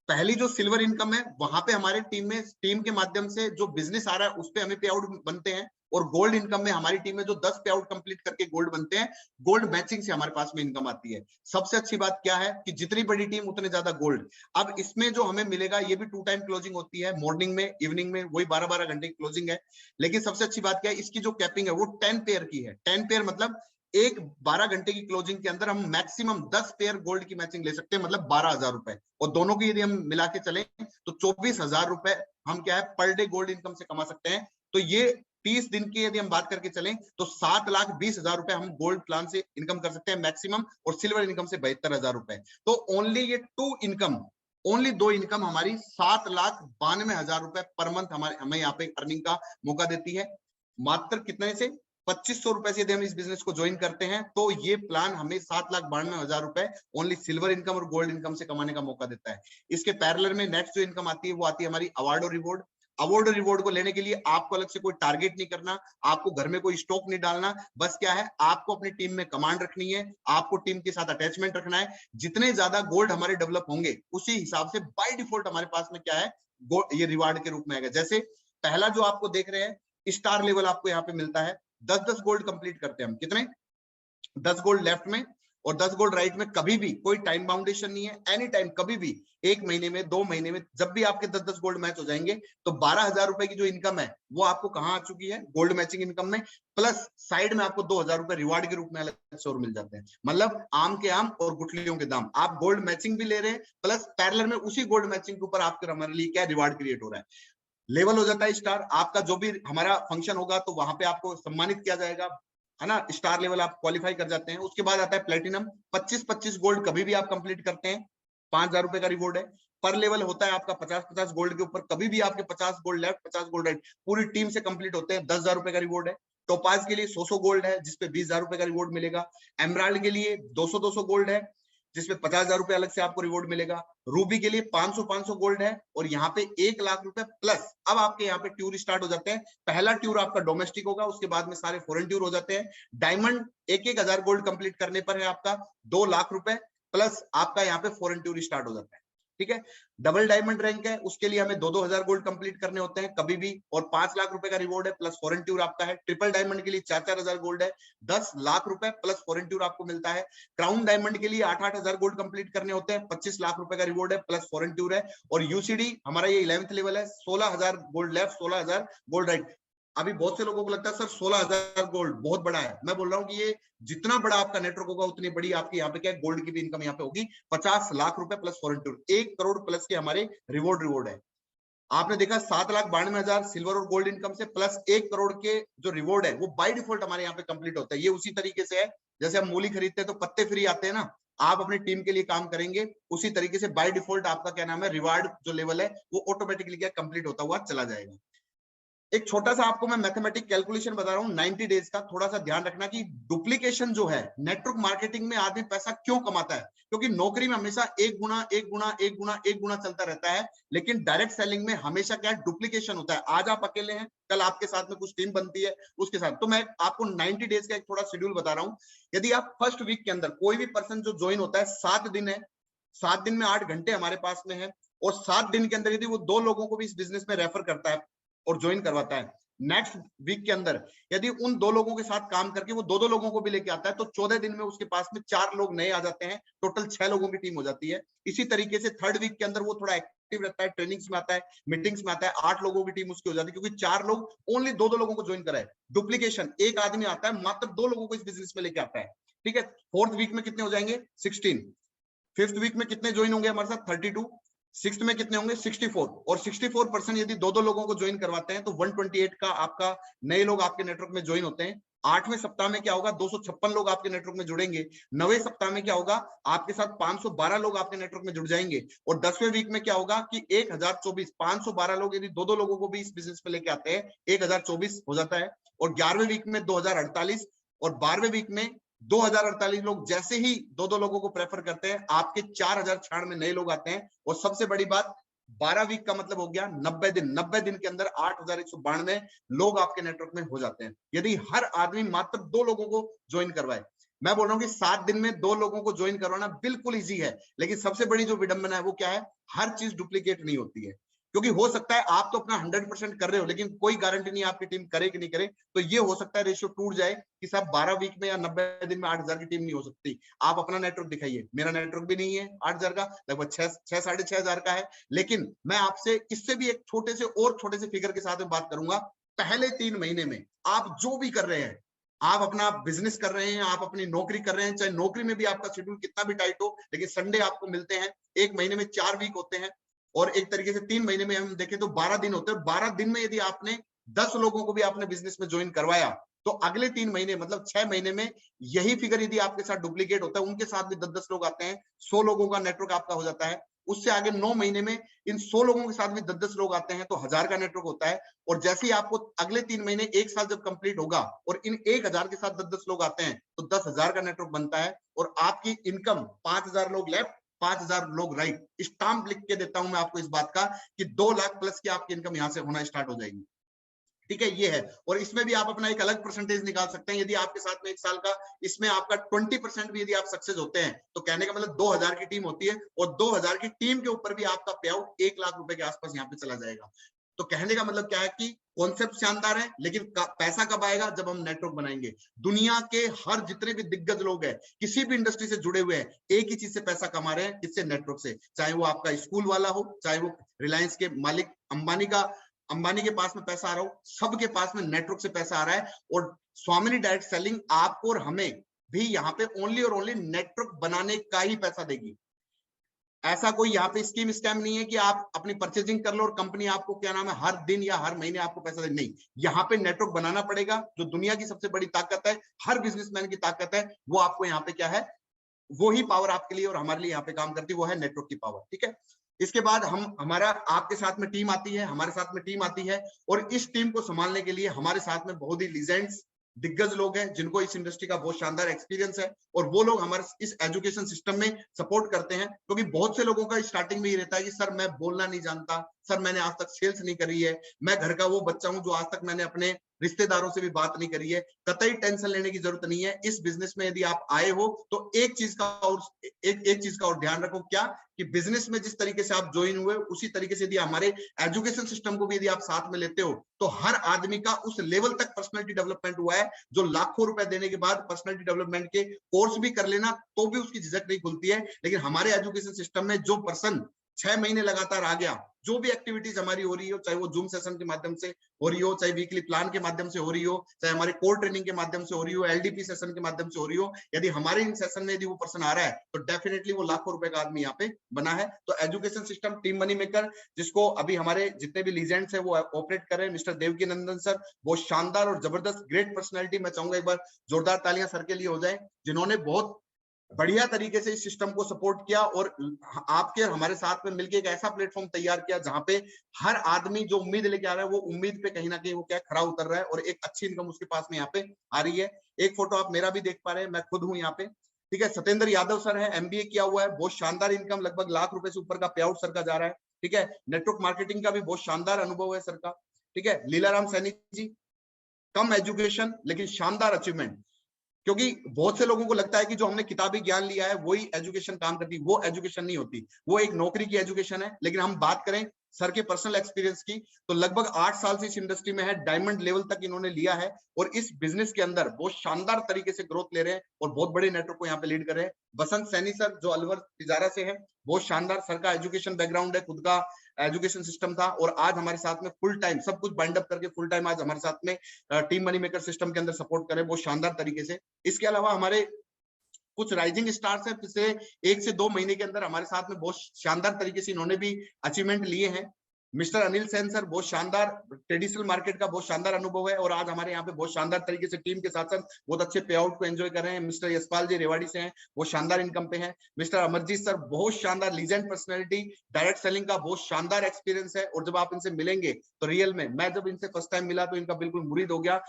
पहली जो सिल्वर इनकम है वहां पे हमारे टीम के माध्यम से जो बिजनेस आ रहा है उस पे हमें पे आउट बनते हैं, और गोल्ड इनकम में हमारी टीम में जो 10 पे आउट कंप्लीट करके गोल्ड बनते हैं, गोल्ड मैचिंग से हमारे पास में इनकम आती है। सबसे अच्छी बात क्या है कि जितनी बड़ी टीम उतने ज्यादा गोल्ड। अब इसमें जो हमें मिलेगा ये भी 2 टाइम क्लोजिंग होती है, मॉर्निंग में, इवनिंग में, वही 12-12 घंटे की क्लोजिंग है। लेकिन सबसे अच्छी बात क्या है, इसकी जो कैपिंग है वो 10 पेयर की है। 10 पेयर मतलब एक 12 घंटे की क्लोजिंग के अंदर हम मैक्सिमम 10 पेयर गोल्ड की मैचिंग ले सकते हैं, मतलब 12,000 रुपए, और दोनों की यदि हम मिला के चले तो 24,000 रुपए हम क्या है पर डे गोल्ड इनकम से कमा सकते हैं। तो ये 30 दिन की यदि हम बात करके चलें तो 7,20,000 रुपए हम गोल्ड प्लान से इनकम कर सकते हैं मैक्सिमम, और सिल्वर इनकम से 72,000 रुपए। तो ओनली ये 2 इनकम हमारी 7,92,000 रुपए पर मंथ हमें यहाँ पे अर्निंग का मौका देती है। मात्र कितने से? 2500 रुपए से यदि हम इस बिजनेस को ज्वाइन करते हैं तो ये प्लान हमें 7,92,000 रुपए ओनली सिल्वर इनकम और गोल्ड इनकम से कमाने का मौका देता है। इसके पैरेलल में नेक्स्ट जो इनकम आती है वो आती है हमारी अवार्ड और रिवॉर्ड। अवार्ड और रिवॉर्ड को लेने के लिए आपको अलग से कोई टारगेट नहीं करना, आपको घर में कोई स्टॉक नहीं डालना, बस क्या है आपको अपनी टीम में कमांड रखनी है, आपको टीम के साथ अटैचमेंट रखना है। जितने ज्यादा गोल्ड हमारे डेवलप होंगे उसी हिसाब से बाय डिफॉल्ट हमारे पास में क्या है ये रिवार्ड के रूप में आएगा। जैसे पहला जो आपको देख रहे हैं स्टार लेवल आपको यहाँ पे मिलता है, 10-10 गोल्ड कंप्लीट करते हैं हम। कितने? 10 गोल्ड लेफ्ट में और 10 गोल्ड राइट में। कभी भी कोई टाइम बाउंडेशन नहीं है, एनी टाइम, कभी भी, 1 महीने में, 2 महीने में, जब भी आपके 10-10 गोल्ड मैच हो जाएंगे तो 12,000 रुपए की जो इनकम है वो आपको कहाँ आ चुकी है? गोल्ड मैचिंग इनकम में। प्लस साइड में आपको 2,000 रुपए रिवार्ड के रूप में अलग से और मिल जाते हैं। मतलब आम के आम और गुठलियों के दाम। आप गोल्ड मैचिंग भी ले रहे हैं, प्लस पैरेलल में उसी गोल्ड मैचिंग के ऊपर आपके हमारे लिए क्या रिवार्ड क्रिएट हो रहा है। लेवल हो जाता है स्टार। आपका जो भी हमारा फंक्शन होगा तो वहां पे आपको सम्मानित किया जाएगा, है ना। स्टार लेवल आप क्वालिफाई कर जाते हैं। उसके बाद आता है प्लेटिनम। 25-25 गोल्ड कभी भी आप कंप्लीट करते हैं, 5,000 रुपए का रिवॉर्ड है। पर लेवल होता है आपका 50-50 गोल्ड के ऊपर। कभी भी आपके 50 गोल्ड लेफ्ट, 50 गोल्ड राइट पूरी टीम से कंप्लीट होते हैं, 10,000 रुपए का रिवॉर्ड है। टोपाज के लिए 100 गोल्ड है जिसपे 20,000 रुपए का रिवॉर्ड मिलेगा। एमराल्ड के लिए 200 गोल्ड है जिसमें 50,000 रुपए अलग से आपको रिवॉर्ड मिलेगा। रूबी के लिए 500 गोल्ड है और यहाँ पे 1,00,000 रुपए प्लस। अब आपके यहाँ पे ट्यूर स्टार्ट हो जाते हैं। पहला ट्यूर आपका डोमेस्टिक होगा, उसके बाद में सारे फॉरेन ट्यूर हो जाते हैं। डायमंड 1,000 गोल्ड कंप्लीट करने पर है आपका 2,00,000 रुपए प्लस आपका यहाँ पे फॉरेन ट्यूर स्टार्ट हो जाता है। ठीक है। डबल डायमंड रैंक है, उसके लिए हमें 2-2 हजार गोल्ड कंप्लीट करने होते हैं कभी भी, और 5,00,000 रुपए का रिवॉर्ड है प्लस फॉरेन टूर आपका है। ट्रिपल डायमंड के लिए 4-4 हजार गोल्ड है, 10,00,000 रुपए प्लस फॉरेन टूर आपको मिलता है। क्राउन डायमंड के लिए 8-8 हजार गोल्ड कंप्लीट करने होते हैं, 25,00,000 रुपए का रिवॉर्ड है प्लस फॉरेन टूर है। और यूसीडी हमारा ये 11th लेवल है, 16,000 गोल्ड लेफ्ट, 16,000 गोल्ड राइट। अभी बहुत से लोगों को लगता है सर 16,000 गोल्ड बहुत बड़ा है। मैं बोल रहा हूँ कि ये जितना बड़ा आपका नेटवर्क होगा उतनी बड़ी आपकी यहाँ पे क्या है, गोल्ड की भी इनकम यहाँ पे होगी। 50 लाख रुपए plus foreign tour, 1 crore plus के हमारे रिवॉर्ड है। आपने देखा 7,92,000 सिल्वर और गोल्ड इनकम से प्लस 1 करोड़ के जो रिवॉर्ड है वो बाय डिफॉल्ट हमारे यहाँ पे कंप्लीट होता है। ये उसी तरीके से है जैसे हम मूली खरीदते हैं तो पत्ते फ्री आते हैं ना, आप अपनी टीम के लिए काम करेंगे उसी तरीके से बाय डिफॉल्ट आपका क्या नाम है, रिवार्ड जो लेवल है वो ऑटोमेटिकली क्या कंप्लीट होता हुआ चला जाएगा। एक छोटा सा आपको मैं मैथमेटिक कैलकुलेशन बता रहा हूँ 90 डेज का, थोड़ा सा ध्यान रखना कि डुप्लीकेशन जो है नेटवर्क मार्केटिंग में आदमी पैसा क्यों कमाता है, क्योंकि नौकरी में हमेशा एक गुना चलता रहता है, लेकिन डायरेक्ट सेलिंग में हमेशा क्या डुप्लीकेशन होता है। आज आप अकेले हैं, कल आपके साथ में कुछ टीम बनती है उसके साथ। तो मैं आपको 90 डेज का एक थोड़ा शेड्यूल बता रहा हूँ। यदि आप फर्स्ट वीक के अंदर कोई भी पर्सन जो ज्वाइन होता है, 7 दिन है, 7 दिन में 8 घंटे हमारे पास में है, और 7 दिन के अंदर यदि वो 2 लोगों को भी इस बिजनेस में रेफर करता है और ज्वाइन करवाता है, नेक्स्ट वीक के अंदर यदि उन 2 लोगों के साथ काम करके वो 2 लोगों को भी लेके आता है, तो 14 दिन में उसके पास में 4 लोग नए आ जाते हैं, टोटल 6 लोगों की टीम हो जाती है। इसी तरीके से थर्ड वीक के अंदर वो थोड़ा एक्टिव रहता है, ट्रेनिंग्स में आता है, मीटिंग्स में आता है, 8 लोगों की टीम उसकी हो जाती है, क्योंकि 4 लोग ओनली 2 लोगों को ज्वाइन करा है। डुप्लीकेशन, एक आदमी आता है मात्र 2 लोगों को इस बिजनेस में लेके आता है, ठीक है। फोर्थ वीक में कितने हो जाएंगे, 16। फिफ्थ वीक में कितने ज्वाइन होंगे हमारे साथ, 32। सिक्स्थ में कितने होंगे, 64। और 64% यदि 2 लोगों को ज्वाइन करवाते हैं तो 128 का आपका नए लोग आपके नेटवर्क में ज्वाइन होते हैं। 8वें सप्ताह में क्या होगा, 256 लोग आपके नेटवर्क में जुड़ेंगे। 9वें सप्ताह में क्या होगा, आपके साथ 512 लोग आपके नेटवर्क में जुड़ जाएंगे। और 10वें वीक में क्या होगा कि 1024, 512 लोग यदि 2 लोगों को भी इस बिजनेस में लेके आते हैं, 1024 हो जाता है। और 11वें वीक में 2048, और 12वें वीक में 2048 लोग जैसे ही 2 लोगों को प्रेफर करते हैं, आपके 4096 में नए लोग आते हैं। और सबसे बड़ी बात, 12 वीक का मतलब हो गया 90 दिन। 90 दिन के अंदर 8192 लोग आपके नेटवर्क में हो जाते हैं, यदि हर आदमी मात्र 2 लोगों को ज्वाइन करवाए। मैं बोल रहा हूँ कि 7 दिन में 2 लोगों को ज्वाइन करवाना बिल्कुल इजी है, लेकिन सबसे बड़ी जो विडंबना है वो क्या है, हर चीज डुप्लीकेट नहीं होती है। क्योंकि हो सकता है आप तो अपना 100% कर रहे हो, लेकिन कोई गारंटी नहीं आपकी टीम करे कि नहीं करे। तो ये हो सकता है रेशियो टूट जाए कि साहब 12 वीक में या 90 दिन में 8,000 की टीम नहीं हो सकती। आप अपना नेटवर्क दिखाइए, मेरा नेटवर्क भी नहीं है 8,000 का, लगभग 6 साढ़े 6,000 का है। लेकिन मैं आपसे इससे भी एक छोटे से फिगर के साथ में बात करूंगा। पहले 3 महीने में आप जो भी कर रहे हैं, आप अपना बिजनेस कर रहे हैं, आप अपनी नौकरी कर रहे हैं, चाहे नौकरी में भी आपका शेड्यूल कितना भी टाइट हो, लेकिन संडे आपको मिलते हैं। एक महीने में 4 वीक होते हैं, और एक तरीके से 3 महीने में हम देखें तो 12 दिन होते हैं। 12 दिन में यदि आपने 10 लोगों को भी आपने बिजनेस में ज्वाइन करवाया, तो अगले 3 महीने मतलब 6 महीने में यही फिगर यदि आपके साथ डुप्लीकेट होता है, उनके साथ भी 10-10 लोग आते हैं, 100 लोगों का नेटवर्क आपका हो जाता है। उससे आगे 9 महीने में इन 100 लोगों के साथ भी 10-10 लोग आते हैं, तो 1000 का नेटवर्क होता है। और जैसे ही आपको अगले 3 महीने 1 साल जब कंप्लीट होगा और इन 1000 के साथ 10-10 लोग आते हैं, तो 10,000 का नेटवर्क बनता है। और आपकी इनकम 5,000 लोग लेफ्ट, 5,000 लोग राइट। स्टाम्प लिख के देता हूं मैं आपको इस बात का कि 2 लाख प्लस की आपकी इनकम यहां से होना स्टार्ट हो जाएगी, ठीक है। ये है, और इसमें भी आप अपना एक अलग परसेंटेज निकाल सकते हैं। यदि आपके साथ में 1 साल का इसमें आपका 20% भी यदि आप सक्सेस होते हैं, तो कहने का मतलब 2,000 की टीम होती है, और 2,000 की टीम के ऊपर भी आपका पे आउट 1 लाख रुपए के आसपास यहाँ पे चला जाएगा। तो कहने का मतलब क्या है कि कॉन्सेप्ट शानदार है, लेकिन पैसा कब आएगा, जब हम नेटवर्क बनाएंगे। दुनिया के हर जितने भी दिग्गज लोग हैं, किसी भी इंडस्ट्री से जुड़े हुए हैं, एक ही चीज से पैसा कमा रहे हैं, किससे, नेटवर्क से। चाहे वो आपका स्कूल वाला हो, चाहे वो रिलायंस के मालिक अंबानी के पास में पैसा आ रहा हो, सबके पास में नेटवर्क से पैसा आ रहा है। और स्वामिनी डायरेक्ट सेलिंग आपको और हमें भी यहाँ पे ओनली और ओनली नेटवर्क बनाने का ही पैसा देगी। ऐसा कोई यहाँ पे स्कीम स्कैम नहीं है कि आप अपनी परचेजिंग कर लो और कंपनी आपको क्या नाम है हर दिन या हर महीने आपको पैसा दे। नहीं, यहाँ पे नेटवर्क बनाना पड़ेगा। जो दुनिया की सबसे बड़ी ताकत है, हर बिजनेसमैन की ताकत है, वो आपको यहाँ पे क्या है, वो ही पावर आपके लिए और हमारे लिए यहाँ पे काम करती है, वो है नेटवर्क की पावर, ठीक है। इसके बाद हमारा आपके साथ में टीम आती है, हमारे साथ में टीम आती है, और इस टीम को संभालने के लिए हमारे साथ में बहुत ही लीजेंड्स, दिग्गज लोग हैं, जिनको इस इंडस्ट्री का बहुत शानदार एक्सपीरियंस है। और वो लोग हमारे इस एजुकेशन सिस्टम में सपोर्ट करते हैं, क्योंकि बहुत से लोगों का स्टार्टिंग में ये रहता है कि सर मैं बोलना नहीं जानता, सर मैंने आज तक सेल्स नहीं करी है, मैं घर का वो बच्चा हूं जो आज तक मैंने अपने रिश्तेदारों से भी बात नहीं करी है। कतई टेंशन लेने की जरूरत नहीं है। इस बिजनेस में यदि आप आए हो तो एक चीज का और ध्यान रखो, क्या कि बिजनेस में जिस तरीके से आप ज्वाइन हुए, उसी तरीके से यदि हमारे एजुकेशन सिस्टम को भी यदि आप साथ में लेते हो, तो हर आदमी का उस लेवल तक पर्सनालिटी डेवलपमेंट हुआ है, जो लाखों रुपए देने के बाद पर्सनालिटी डेवलपमेंट के कोर्स भी कर लेना तो भी उसकी झिझक नहीं खुलती है। लेकिन हमारे एजुकेशन सिस्टम में जो पर्सन 6 महीने लगातार आ गया, जो भी एक्टिविटीज हमारी हो रही हो, चाहे वो जूम सेशन के माध्यम से हो रही हो, चाहे वीकली प्लान के माध्यम से हो रही हो, चाहे हमारे कोर ट्रेनिंग के माध्यम से हो रही हो, एलडीपी सेशन के माध्यम से हो रही हो, यदि हमारे इन सेशन में यदि वो पर्सन आ रहा है तो डेफिनेटली वो लाखों रुपए का आदमी यहाँ पे बना है। तो education system team money maker, जिसको अभी हमारे जितने भी लीजेंड्स है वो ऑपरेट कर रहे हैं, मिस्टर देवकी नंदन सर, बहुत शानदार और जबरदस्त ग्रेट पर्सनैलिटी। मैं चाहूंगा एक बार जोरदार तालियां सर के लिए हो जाए, जिन्होंने बहुत बढ़िया तरीके से इस सिस्टम को सपोर्ट किया और आपके और हमारे साथ में मिलकर एक ऐसा प्लेटफॉर्म तैयार किया जहां पे हर आदमी जो उम्मीद लेके आ रहा है वो उम्मीद पे कहीं ना कहीं वो क्या खरा उतर रहा है और एक अच्छी इनकम उसके पास में यहाँ पे आ रही है। एक फोटो आप मेरा भी देख पा रहे हैं, मैं खुद हूँ यहाँ पे, ठीक है। सत्येंद्र यादव सर है, एमबीए किया हुआ है, बहुत शानदार इनकम, लगभग लाख रुपए से ऊपर का पे आउट सर का जा रहा है, ठीक है। नेटवर्क मार्केटिंग का भी बहुत शानदार अनुभव है सर का, ठीक है। लीलाराम सैनी जी, कम एजुकेशन लेकिन शानदार अचीवमेंट, क्योंकि बहुत से लोगों को लगता है कि जो हमने किताबी ज्ञान लिया है वही एजुकेशन काम करती, वो एजुकेशन नहीं होती, वो एक नौकरी की एजुकेशन है। लेकिन हम बात करें सर के पर्सनल एक्सपीरियंस की तो लगभग 8 साल से इस इंडस्ट्री में है, डायमंड लेवल तक इन्होंने लिया है और इस बिजनेस के अंदर बहुत शानदार तरीके से ग्रोथ ले रहे हैं और बहुत बड़े नेटवर्क को यहाँ पे लीड कर रहे हैं। बसंत सैनी सर जो अलवर तिजारा से है, बहुत शानदार, सर का एजुकेशन बैकग्राउंड है, खुद का एजुकेशन सिस्टम था और आज हमारे साथ में फुल टाइम सब कुछ बाइंड अप करके फुल टाइम आज हमारे साथ में टीम मनी मेकर सिस्टम के अंदर सपोर्ट करें बहुत शानदार तरीके से। इसके अलावा हमारे कुछ राइजिंग स्टार्स हैं, पिछले 1 से 2 महीने के अंदर हमारे साथ में बहुत शानदार तरीके से इन्होंने भी अचीवमेंट लिए हैं। मिस्टर अनिल सेन सर, बहुत शानदार, ट्रेडिशनल मार्केट का बहुत शानदार अनुभव है और आज हमारे यहाँ पे बहुत शानदार तरीके से टीम के साथ साथ बहुत अच्छे पे आउट को एंजॉय कर रहे हैं। मिस्टर यशपाल जी रेवाड़ी से हैं, वो शानदार इनकम पे हैं। मिस्टर अमरजीत सर, बहुत शानदार लीजेंड पर्सनैलिटी, डायरेक्ट सेलिंग का बहुत शानदार एक्सपीरियंस है और जब आप इनसे मिलेंगे तो रियल में, मैं जब इनसे फर्स्ट टाइम मिला तो इनका बिल्कुल मुरीद हो गया।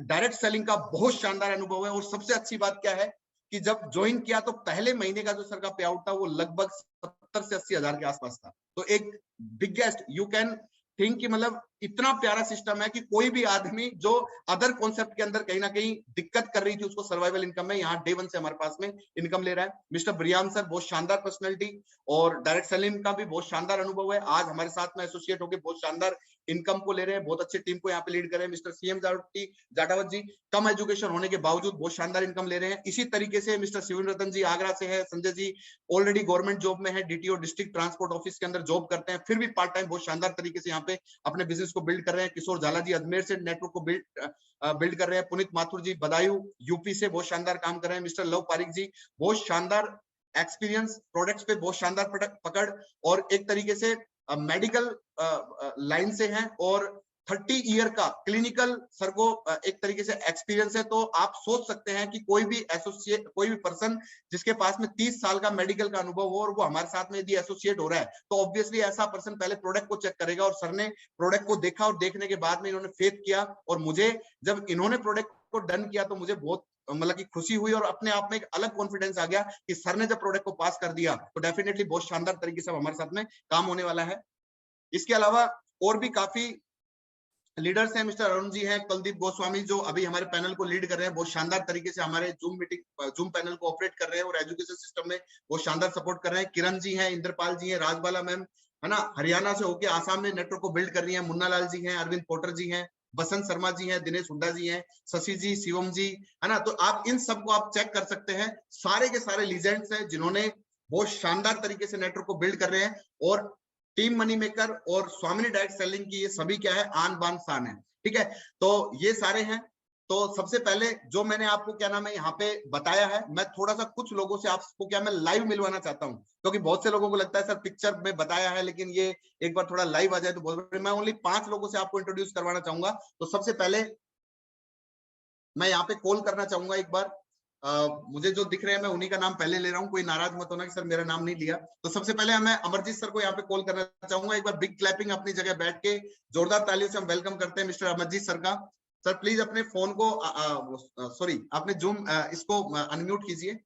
डायरेक्ट सेलिंग का बहुत शानदार अनुभव है और सबसे अच्छी बात क्या है कि जब ज्वाइन किया तो पहले महीने का जो सर का पे आउट था वो लगभग 70 से 80 हजार के आसपास था। तो एक बिगेस्ट, यू कैन थिंक कि मतलब इतना प्यारा सिस्टम है कि कोई भी आदमी जो अदर कॉन्सेप्ट के अंदर कहीं ना कहीं दिक्कत कर रही थी उसको सर्वाइवल इनकम में यहाँ डे 1 से हमारे पास में इनकम ले रहा है। मिस्टर ब्रियान सर, बहुत शानदार पर्सनैलिटी और डायरेक्ट सेलिंग का भी बहुत शानदार अनुभव है, आज हमारे साथ में एसोसिएट होकर बहुत शानदार इनकम को ले रहे हैं, बहुत अच्छे टीम को यहाँ पे लीड कर रहे हैं। मिस्टर सीएम जाटावत जी, कम एजुकेशन होने के बावजूद बहुत शानदार इनकम ले रहे हैं। इसी तरीके से मिस्टर शिवन रतन जी आगरा से है, Sanjay ji already government job में है, डीटीओ डिस्ट्रिक्ट ट्रांसपोर्ट ऑफिस के अंदर जॉब करते हैं, फिर भी पार्ट टाइम बहुत शानदार तरीके से यहाँ पे अपने बिजनेस को बिल्ड कर रहे हैं। किशोर झाला जी अजमेर से नेटवर्क को बिल्ड कर रहे हैं। पुनीत माथुर जी बदायूं यूपी से बहुत शानदार काम कर रहे हैं। मिस्टर लव पारिक जी, बहुत शानदार एक्सपीरियंस, प्रोडक्ट्स पे बहुत शानदार पकड़ और एक तरीके से मेडिकल लाइन से हैं और 30 ईयर का क्लिनिकल सर को एक तरीके से एक्सपीरियंस है। तो आप सोच सकते हैं कि कोई भी एसोसिएट, कोई भी पर्सन जिसके पास में 30 साल का मेडिकल का अनुभव हो और वो हमारे साथ में यदि एसोसिएट हो रहा है तो ऑब्वियसली ऐसा पर्सन पहले प्रोडक्ट को चेक करेगा और सर ने प्रोडक्ट को देखा और देखने के बाद में इन्होंने फेथ किया और मुझे जब इन्होंने प्रोडक्ट को डन किया तो मुझे बहुत मतलब की खुशी हुई और अपने आप में एक अलग कॉन्फिडेंस आ गया कि सर ने जब प्रोडक्ट को पास कर दिया तो डेफिनेटली बहुत शानदार तरीके से हमारे साथ में काम होने वाला है। इसके अलावा और भी काफी लीडर्स हैं, मिस्टर अरुण जी हैं, कुलदीप गोस्वामी जो अभी हमारे पैनल को लीड कर रहे हैं, बहुत शानदार तरीके से हमारे जूम पैनल को ऑपरेट कर रहे हैं और एजुकेशन सिस्टम में बहुत शानदार सपोर्ट कर रहे हैं। किरण जी हैं, इंद्रपाल जी हैं, राजबाला मैम है ना, हरियाणा से होकर आसाम में नेटवर्क को बिल्ड कर रही है। मुन्ना लाल जी हैं, अरविंद पोटर जी हैं, बसंत शर्मा जी हैं, दिनेश हुड्डा जी हैं, शशि जी, शिवम जी है ना। तो आप इन सबको आप चेक कर सकते हैं, सारे के सारे लीजेंड्स हैं जिन्होंने बहुत शानदार तरीके से नेटवर्क को बिल्ड कर रहे हैं और टीम मनी मेकर और स्वामिनी डायरेक्ट सेलिंग की ये सभी क्या है, आन बान शान है, ठीक है। तो ये सारे हैं। तो सबसे पहले जो मैंने आपको क्या नाम है यहाँ पे बताया है, मैं थोड़ा सा कुछ लोगों से आपको क्या मैं लाइव मिलवाना चाहता हूँ, क्योंकि बहुत से लोगों को लगता है सर पिक्चर में बताया है लेकिन ये एक बार थोड़ा लाइव आ जाए तो बहुत। मैं ओनली 5 लोगों से आपको इंट्रोड्यूस करवाना चाहूंगा। तो सबसे पहले मैं यहाँ पे कॉल करना चाहूंगा एक बार, मुझे जो दिख रहे हैं मैं उन्हीं का नाम पहले ले रहा हूँ, कोई नाराज मत होना कि सर मेरा नाम नहीं लिया। तो सबसे पहले मैं अमरजीत सर को यहाँ पे कॉल करना चाहूंगा। एक बार बिग क्लैपिंग अपनी जगह बैठ के जोरदार तालियों से हम वेलकम करते हैं मिस्टर अमरजीत सर का। सर प्लीज अपने फोन को सॉरी आपने जूम इसको अनम्यूट कीजिए।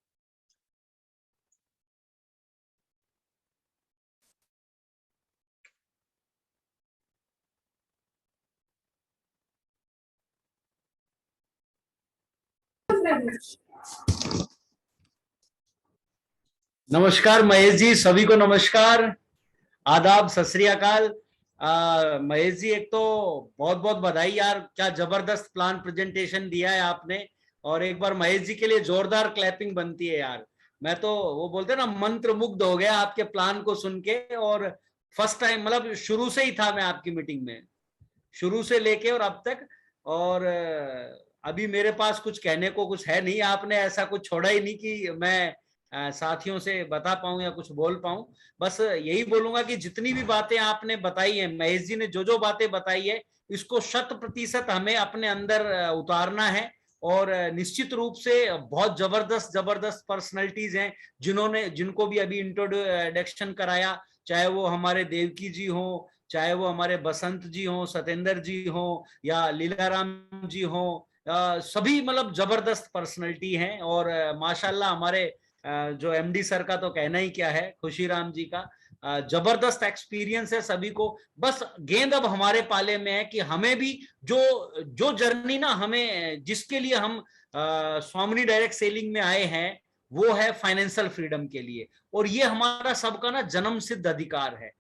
नमस्कार महेश जी, सभी को नमस्कार, आदाब, सत श्री अकाल। महेश जी एक तो बहुत बहुत बधाई यार, क्या जबरदस्त प्लान प्रेजेंटेशन दिया है आपने और एक बार महेश जी के लिए जोरदार क्लैपिंग बनती है यार। मैं तो वो बोलते हैं ना मंत्र मुग्ध हो गया आपके प्लान को सुन के। और फर्स्ट टाइम मतलब शुरू से ही था मैं आपकी मीटिंग में, शुरू से लेके और अब तक। और अभी मेरे पास कुछ कहने को कुछ है नहीं, आपने ऐसा कुछ छोड़ा ही नहीं कि मैं साथियों से बता पाऊं या कुछ बोल पाऊं। बस यही बोलूंगा कि जितनी भी बातें आपने बताई है, महेश जी ने जो जो बातें बताई है, इसको 100% हमें अपने अंदर उतारना है। और निश्चित रूप से बहुत जबरदस्त जबरदस्त पर्सनैलिटीज हैं जिनको भी अभी इंट्रोडक्शन कराया, चाहे वो हमारे देवकी जी हो, चाहे वो हमारे बसंत जी हो, सतेंद्र जी हो, या लीलाराम जी हो, सभी मतलब जबरदस्त पर्सनैलिटी हैं। और माशाल्लाह हमारे जो एमडी सर का तो कहना ही क्या है, खुशीराम जी का जबरदस्त एक्सपीरियंस है सभी को। बस गेंद अब हमारे पाले में है कि हमें भी जो जो जर्नी ना हमें जिसके लिए हम स्वामिनी डायरेक्ट सेलिंग में आए हैं, वो है फाइनेंशियल फ्रीडम के लिए। और ये हमारा सबका ना जन्म सिद्ध अधिकार है।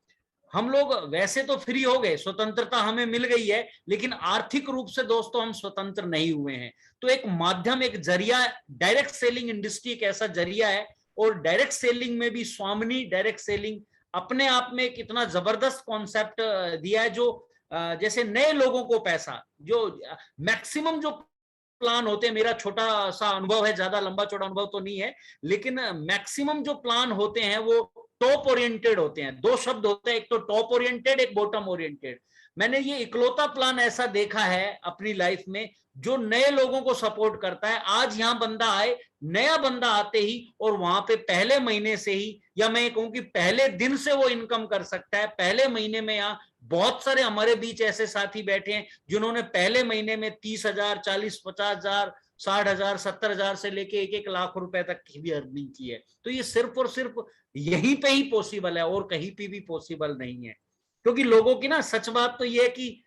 हम लोग वैसे तो फ्री हो गए, स्वतंत्रता हमें मिल गई है, लेकिन आर्थिक रूप से दोस्तों हम स्वतंत्र नहीं हुए हैं। तो एक माध्यम, एक जरिया, डायरेक्ट सेलिंग इंडस्ट्री एक ऐसा जरिया है। और डायरेक्ट सेलिंग में भी स्वामिनी डायरेक्ट सेलिंग अपने आप में एक इतना जबरदस्त कॉन्सेप्ट दिया है, जो जैसे नए लोगों को पैसा, जो मैक्सिमम जो प्लान होते हैं, मेरा छोटा सा अनुभव है, ज्यादा लंबा चौड़ा अनुभव तो नहीं है, लेकिन मैक्सिमम जो प्लान होते हैं वो टॉप ओरिएंटेड होते हैं। दो शब्द होते हैं, एक तो टॉप ओरिएंटेड, एक बॉटम ओरिएंटेड। मैंने ये इकलौता प्लान ऐसा देखा है अपनी लाइफ में जो नए लोगों को सपोर्ट करता है। आज यहां बंदा आए, नया बंदा आते ही और वहां पे पहले महीने से ही, या मैं कहूं कि पहले दिन से वो इनकम कर सकता है। पहले महीने में यहाँ बहुत सारे हमारे बीच ऐसे साथी बैठे हैं जिन्होंने पहले महीने में 30,000, 40, 50,000, 60,000, 70,000 से लेके 1-1 लाख रुपए तक की भी अर्निंग की है। तो ये सिर्फ और सिर्फ यहीं पे ही पॉसिबल है, और कहीं पे भी पॉसिबल नहीं है। क्योंकि लोगों की ना सच बात तो ये है कि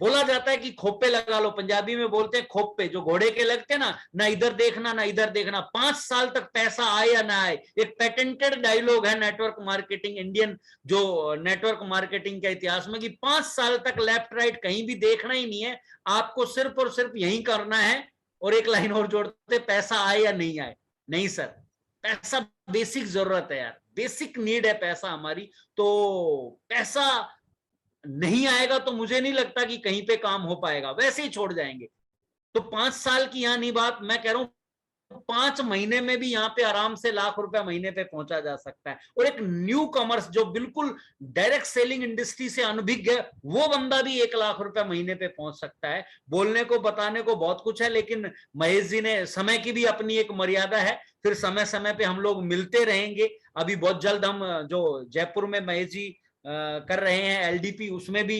बोला जाता है कि खोपे लगा लो, पंजाबी में बोलते हैं खोपे, जो घोड़े के लगते हैं ना इधर देखना ना इधर देखना, 5 साल तक पैसा आए या ना आए। एक पेटेंटेड डायलॉग है नेटवर्क मार्केटिंग, इंडियन जो नेटवर्क मार्केटिंग के इतिहास में, कि 5 साल तक लेफ्ट राइट कहीं भी देखना ही नहीं है, आपको सिर्फ और सिर्फ यही करना है। और एक लाइन और जोड़ते, पैसा आए या नहीं आए। नहीं सर, पैसा बेसिक जरूरत है यार, बेसिक नीड है पैसा हमारी। तो पैसा नहीं आएगा तो मुझे नहीं लगता कि कहीं पे काम हो पाएगा, वैसे ही छोड़ जाएंगे। तो 5 साल की यहाँ नहीं बात, मैं कह रहा हूँ 5 महीने में भी यहाँ पे आराम से लाख रुपया महीने पे पहुंचा जा सकता है। और एक न्यू कॉमर्स जो बिल्कुल डायरेक्ट सेलिंग इंडस्ट्री से अनभिज्ञ है, वो बंदा भी 1 लाख रुपया महीने पे पहुंच सकता है। बोलने को बताने को बहुत कुछ है, लेकिन महेश जी ने, समय की भी अपनी एक मर्यादा है, फिर समय समय पे हम लोग मिलते रहेंगे। अभी बहुत जल्द हम जो जयपुर में महेश जी कर रहे हैं एलडीपी, उसमें भी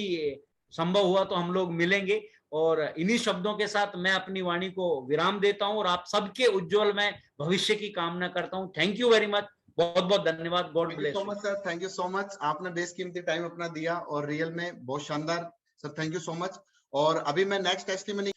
संभव हुआ तो हम लोग मिलेंगे। और इन्हीं शब्दों के साथ मैं अपनी वाणी को विराम देता हूं और आप सबके उज्जवल में भविष्य की कामना करता हूं। थैंक यू वेरी मच, बहुत बहुत धन्यवाद। God bless you. So much sir, thank you so much, आपने बेशकीमती टाइम अपना दिया और रियल में बहुत शानदार sir, thank you so much. और अभी मैं नेक्स्ट टेस्टिमनी,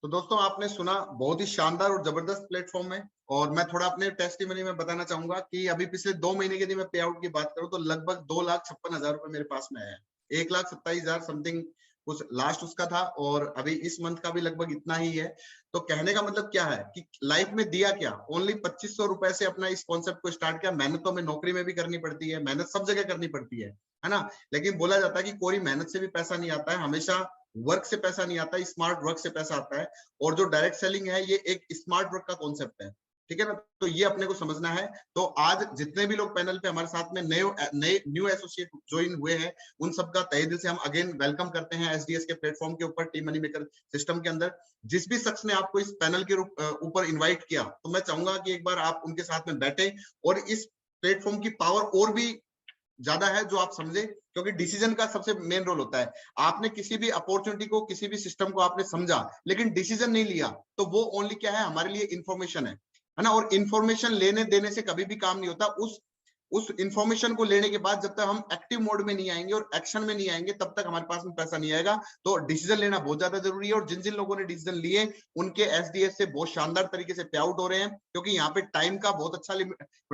तो दोस्तों आपने सुना बहुत ही शानदार और जबरदस्त प्लेटफॉर्म है। और मैं थोड़ा अपने टेस्टिमनी में बताना चाहूंगा कि अभी पिछले 2 महीने के यदि मैं पे आउट की बात करूं तो लगभग 2,56,000 रुपए मेरे पास में है। 1,27,000 समथिंग कुछ लास्ट उसका था, और अभी इस मंथ का भी लगभग इतना ही है। तो कहने का मतलब क्या है कि लाइफ में दिया क्या, ओनली 2,500 रुपए से अपना इस कॉन्सेप्ट को स्टार्ट किया। मेहनत तो हमें नौकरी में भी करनी पड़ती है, मेहनत सब जगह करनी पड़ती है ना। लेकिन बोला जाता है कि कोई मेहनत से भी पैसा नहीं आता है, हमेशा वर्क से पैसा नहीं आता है, स्मार्ट वर्क से पैसा आता है। और जो डायरेक्ट सेलिंग है ये एक स्मार्ट वर्क का कॉन्सेप्ट है, ठीक है ना। तो ये अपने को समझना है। तो आज जितने भी लोग पैनल पे हमारे साथ में नए न्यू एसोसिएट ज्वाइन हुए हैं, उन सबका तहे दिल से हम अगेन वेलकम करते हैं एसडीएस के प्लेटफॉर्म के ऊपर, टीम मनी मेकर सिस्टम के अंदर। जिस भी शख्स ने आपको इस पैनल के ऊपर इन्वाइट किया, तो मैं चाहूंगा कि एक बार आप उनके साथ में बैठे और इस प्लेटफॉर्म की पावर और भी ज्यादा है जो आप समझे, क्योंकि डिसीजन का सबसे मेन रोल होता है। आपने किसी भी अपॉर्चुनिटी को, किसी भी सिस्टम को आपने समझा लेकिन डिसीजन नहीं लिया, तो वो ओनली क्या है, हमारे लिए इंफॉर्मेशन है ना। और इंफॉर्मेशन लेने देने से कभी भी काम नहीं होता। उस इंफॉर्मेशन को लेने के बाद जब तक हम एक्टिव मोड में नहीं आएंगे और एक्शन में नहीं आएंगे, तब तक हमारे पास में पैसा नहीं आएगा। तो डिसीजन लेना बहुत ज्यादा जरूरी है। और जिन जिन लोगों ने डिसीजन लिए उनके एसडीएस से बहुत शानदार तरीके से पे आउट हो रहे हैं, क्योंकि यहाँ पे टाइम का बहुत अच्छा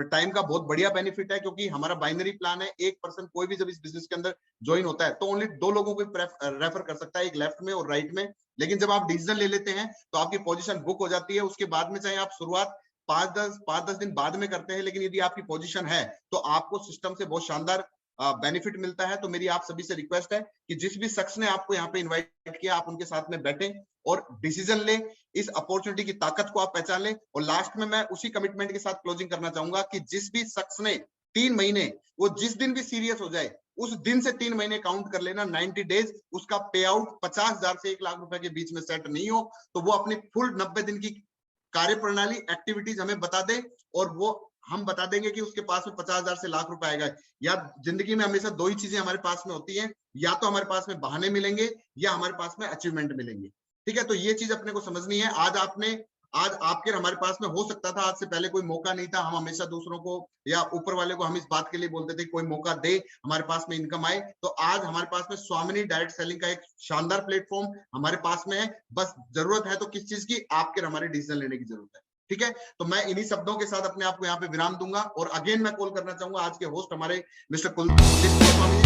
टाइम का बहुत बढ़िया बेनिफिट है। क्योंकि हमारा बाइनरी प्लान है, एक पर्सन कोई भी जब इस बिजनेस के अंदर ज्वाइन होता है तो ओनली 2 लोगों को रेफर कर सकता है, एक लेफ्ट में और राइट में। लेकिन जब आप डिसीजन ले लेते हैं तो आपकी पोजीशन बुक हो जाती है। उसके बाद में चाहे आप शुरुआत पाँच दस दिन बाद में करते हैं, लेकिन यदि आपकी पोजीशन है तो आपको सिस्टम से बहुत शानदार बेनिफिट मिलता है। तो मेरी आप सभी से रिक्वेस्ट है कि जिस भी शख्स ने आपको यहाँ पे इनवाइट किया, आप उनके साथ में बैठें और डिसीजन लें, इस अपॉर्चुनिटी की ताकत को आप पहचान लें। और लास्ट में मैं उसी कमिटमेंट के साथ क्लोजिंग करना चाहूंगा कि जिस भी शख्स ने 3 महीने, वो जिस दिन भी सीरियस हो जाए उस दिन से 3 महीने काउंट कर लेना, 90 डेज, उसका पे आउट 50,000 से 1 लाख रुपए के बीच में सेट नहीं हो तो वो अपनी फुल 90 दिन की कार्य प्रणाली एक्टिविटीज हमें बता दे और वो हम बता देंगे कि उसके पास में 50,000 से लाख रुपए आएगा। या जिंदगी में हमेशा 2 ही चीजें हमारे पास में होती हैं, या तो हमारे पास में बहाने मिलेंगे या हमारे पास में अचीवमेंट मिलेंगे। ठीक है, तो ये चीज अपने को समझनी है। आज आपके हमारे पास में हो सकता था, आज से पहले कोई मौका नहीं था। हम हमेशा दूसरों को या ऊपर वाले को हम इस बात के लिए बोलते थे कोई मौका दे, हमारे पास में इनकम आए। तो आज हमारे पास में स्वामिनी डायरेक्ट सेलिंग का एक शानदार प्लेटफॉर्म हमारे पास में है। बस जरूरत है तो किस चीज की, आपके हमारे डिसीजन लेने की जरूरत है। ठीक है, तो मैं इन्हीं शब्दों के साथ अपने आप को यहाँ पे विराम दूंगा और अगेन मैं कॉल करना चाहूंगा आज के होस्ट हमारे मिस्टर कुलदीप स्वामी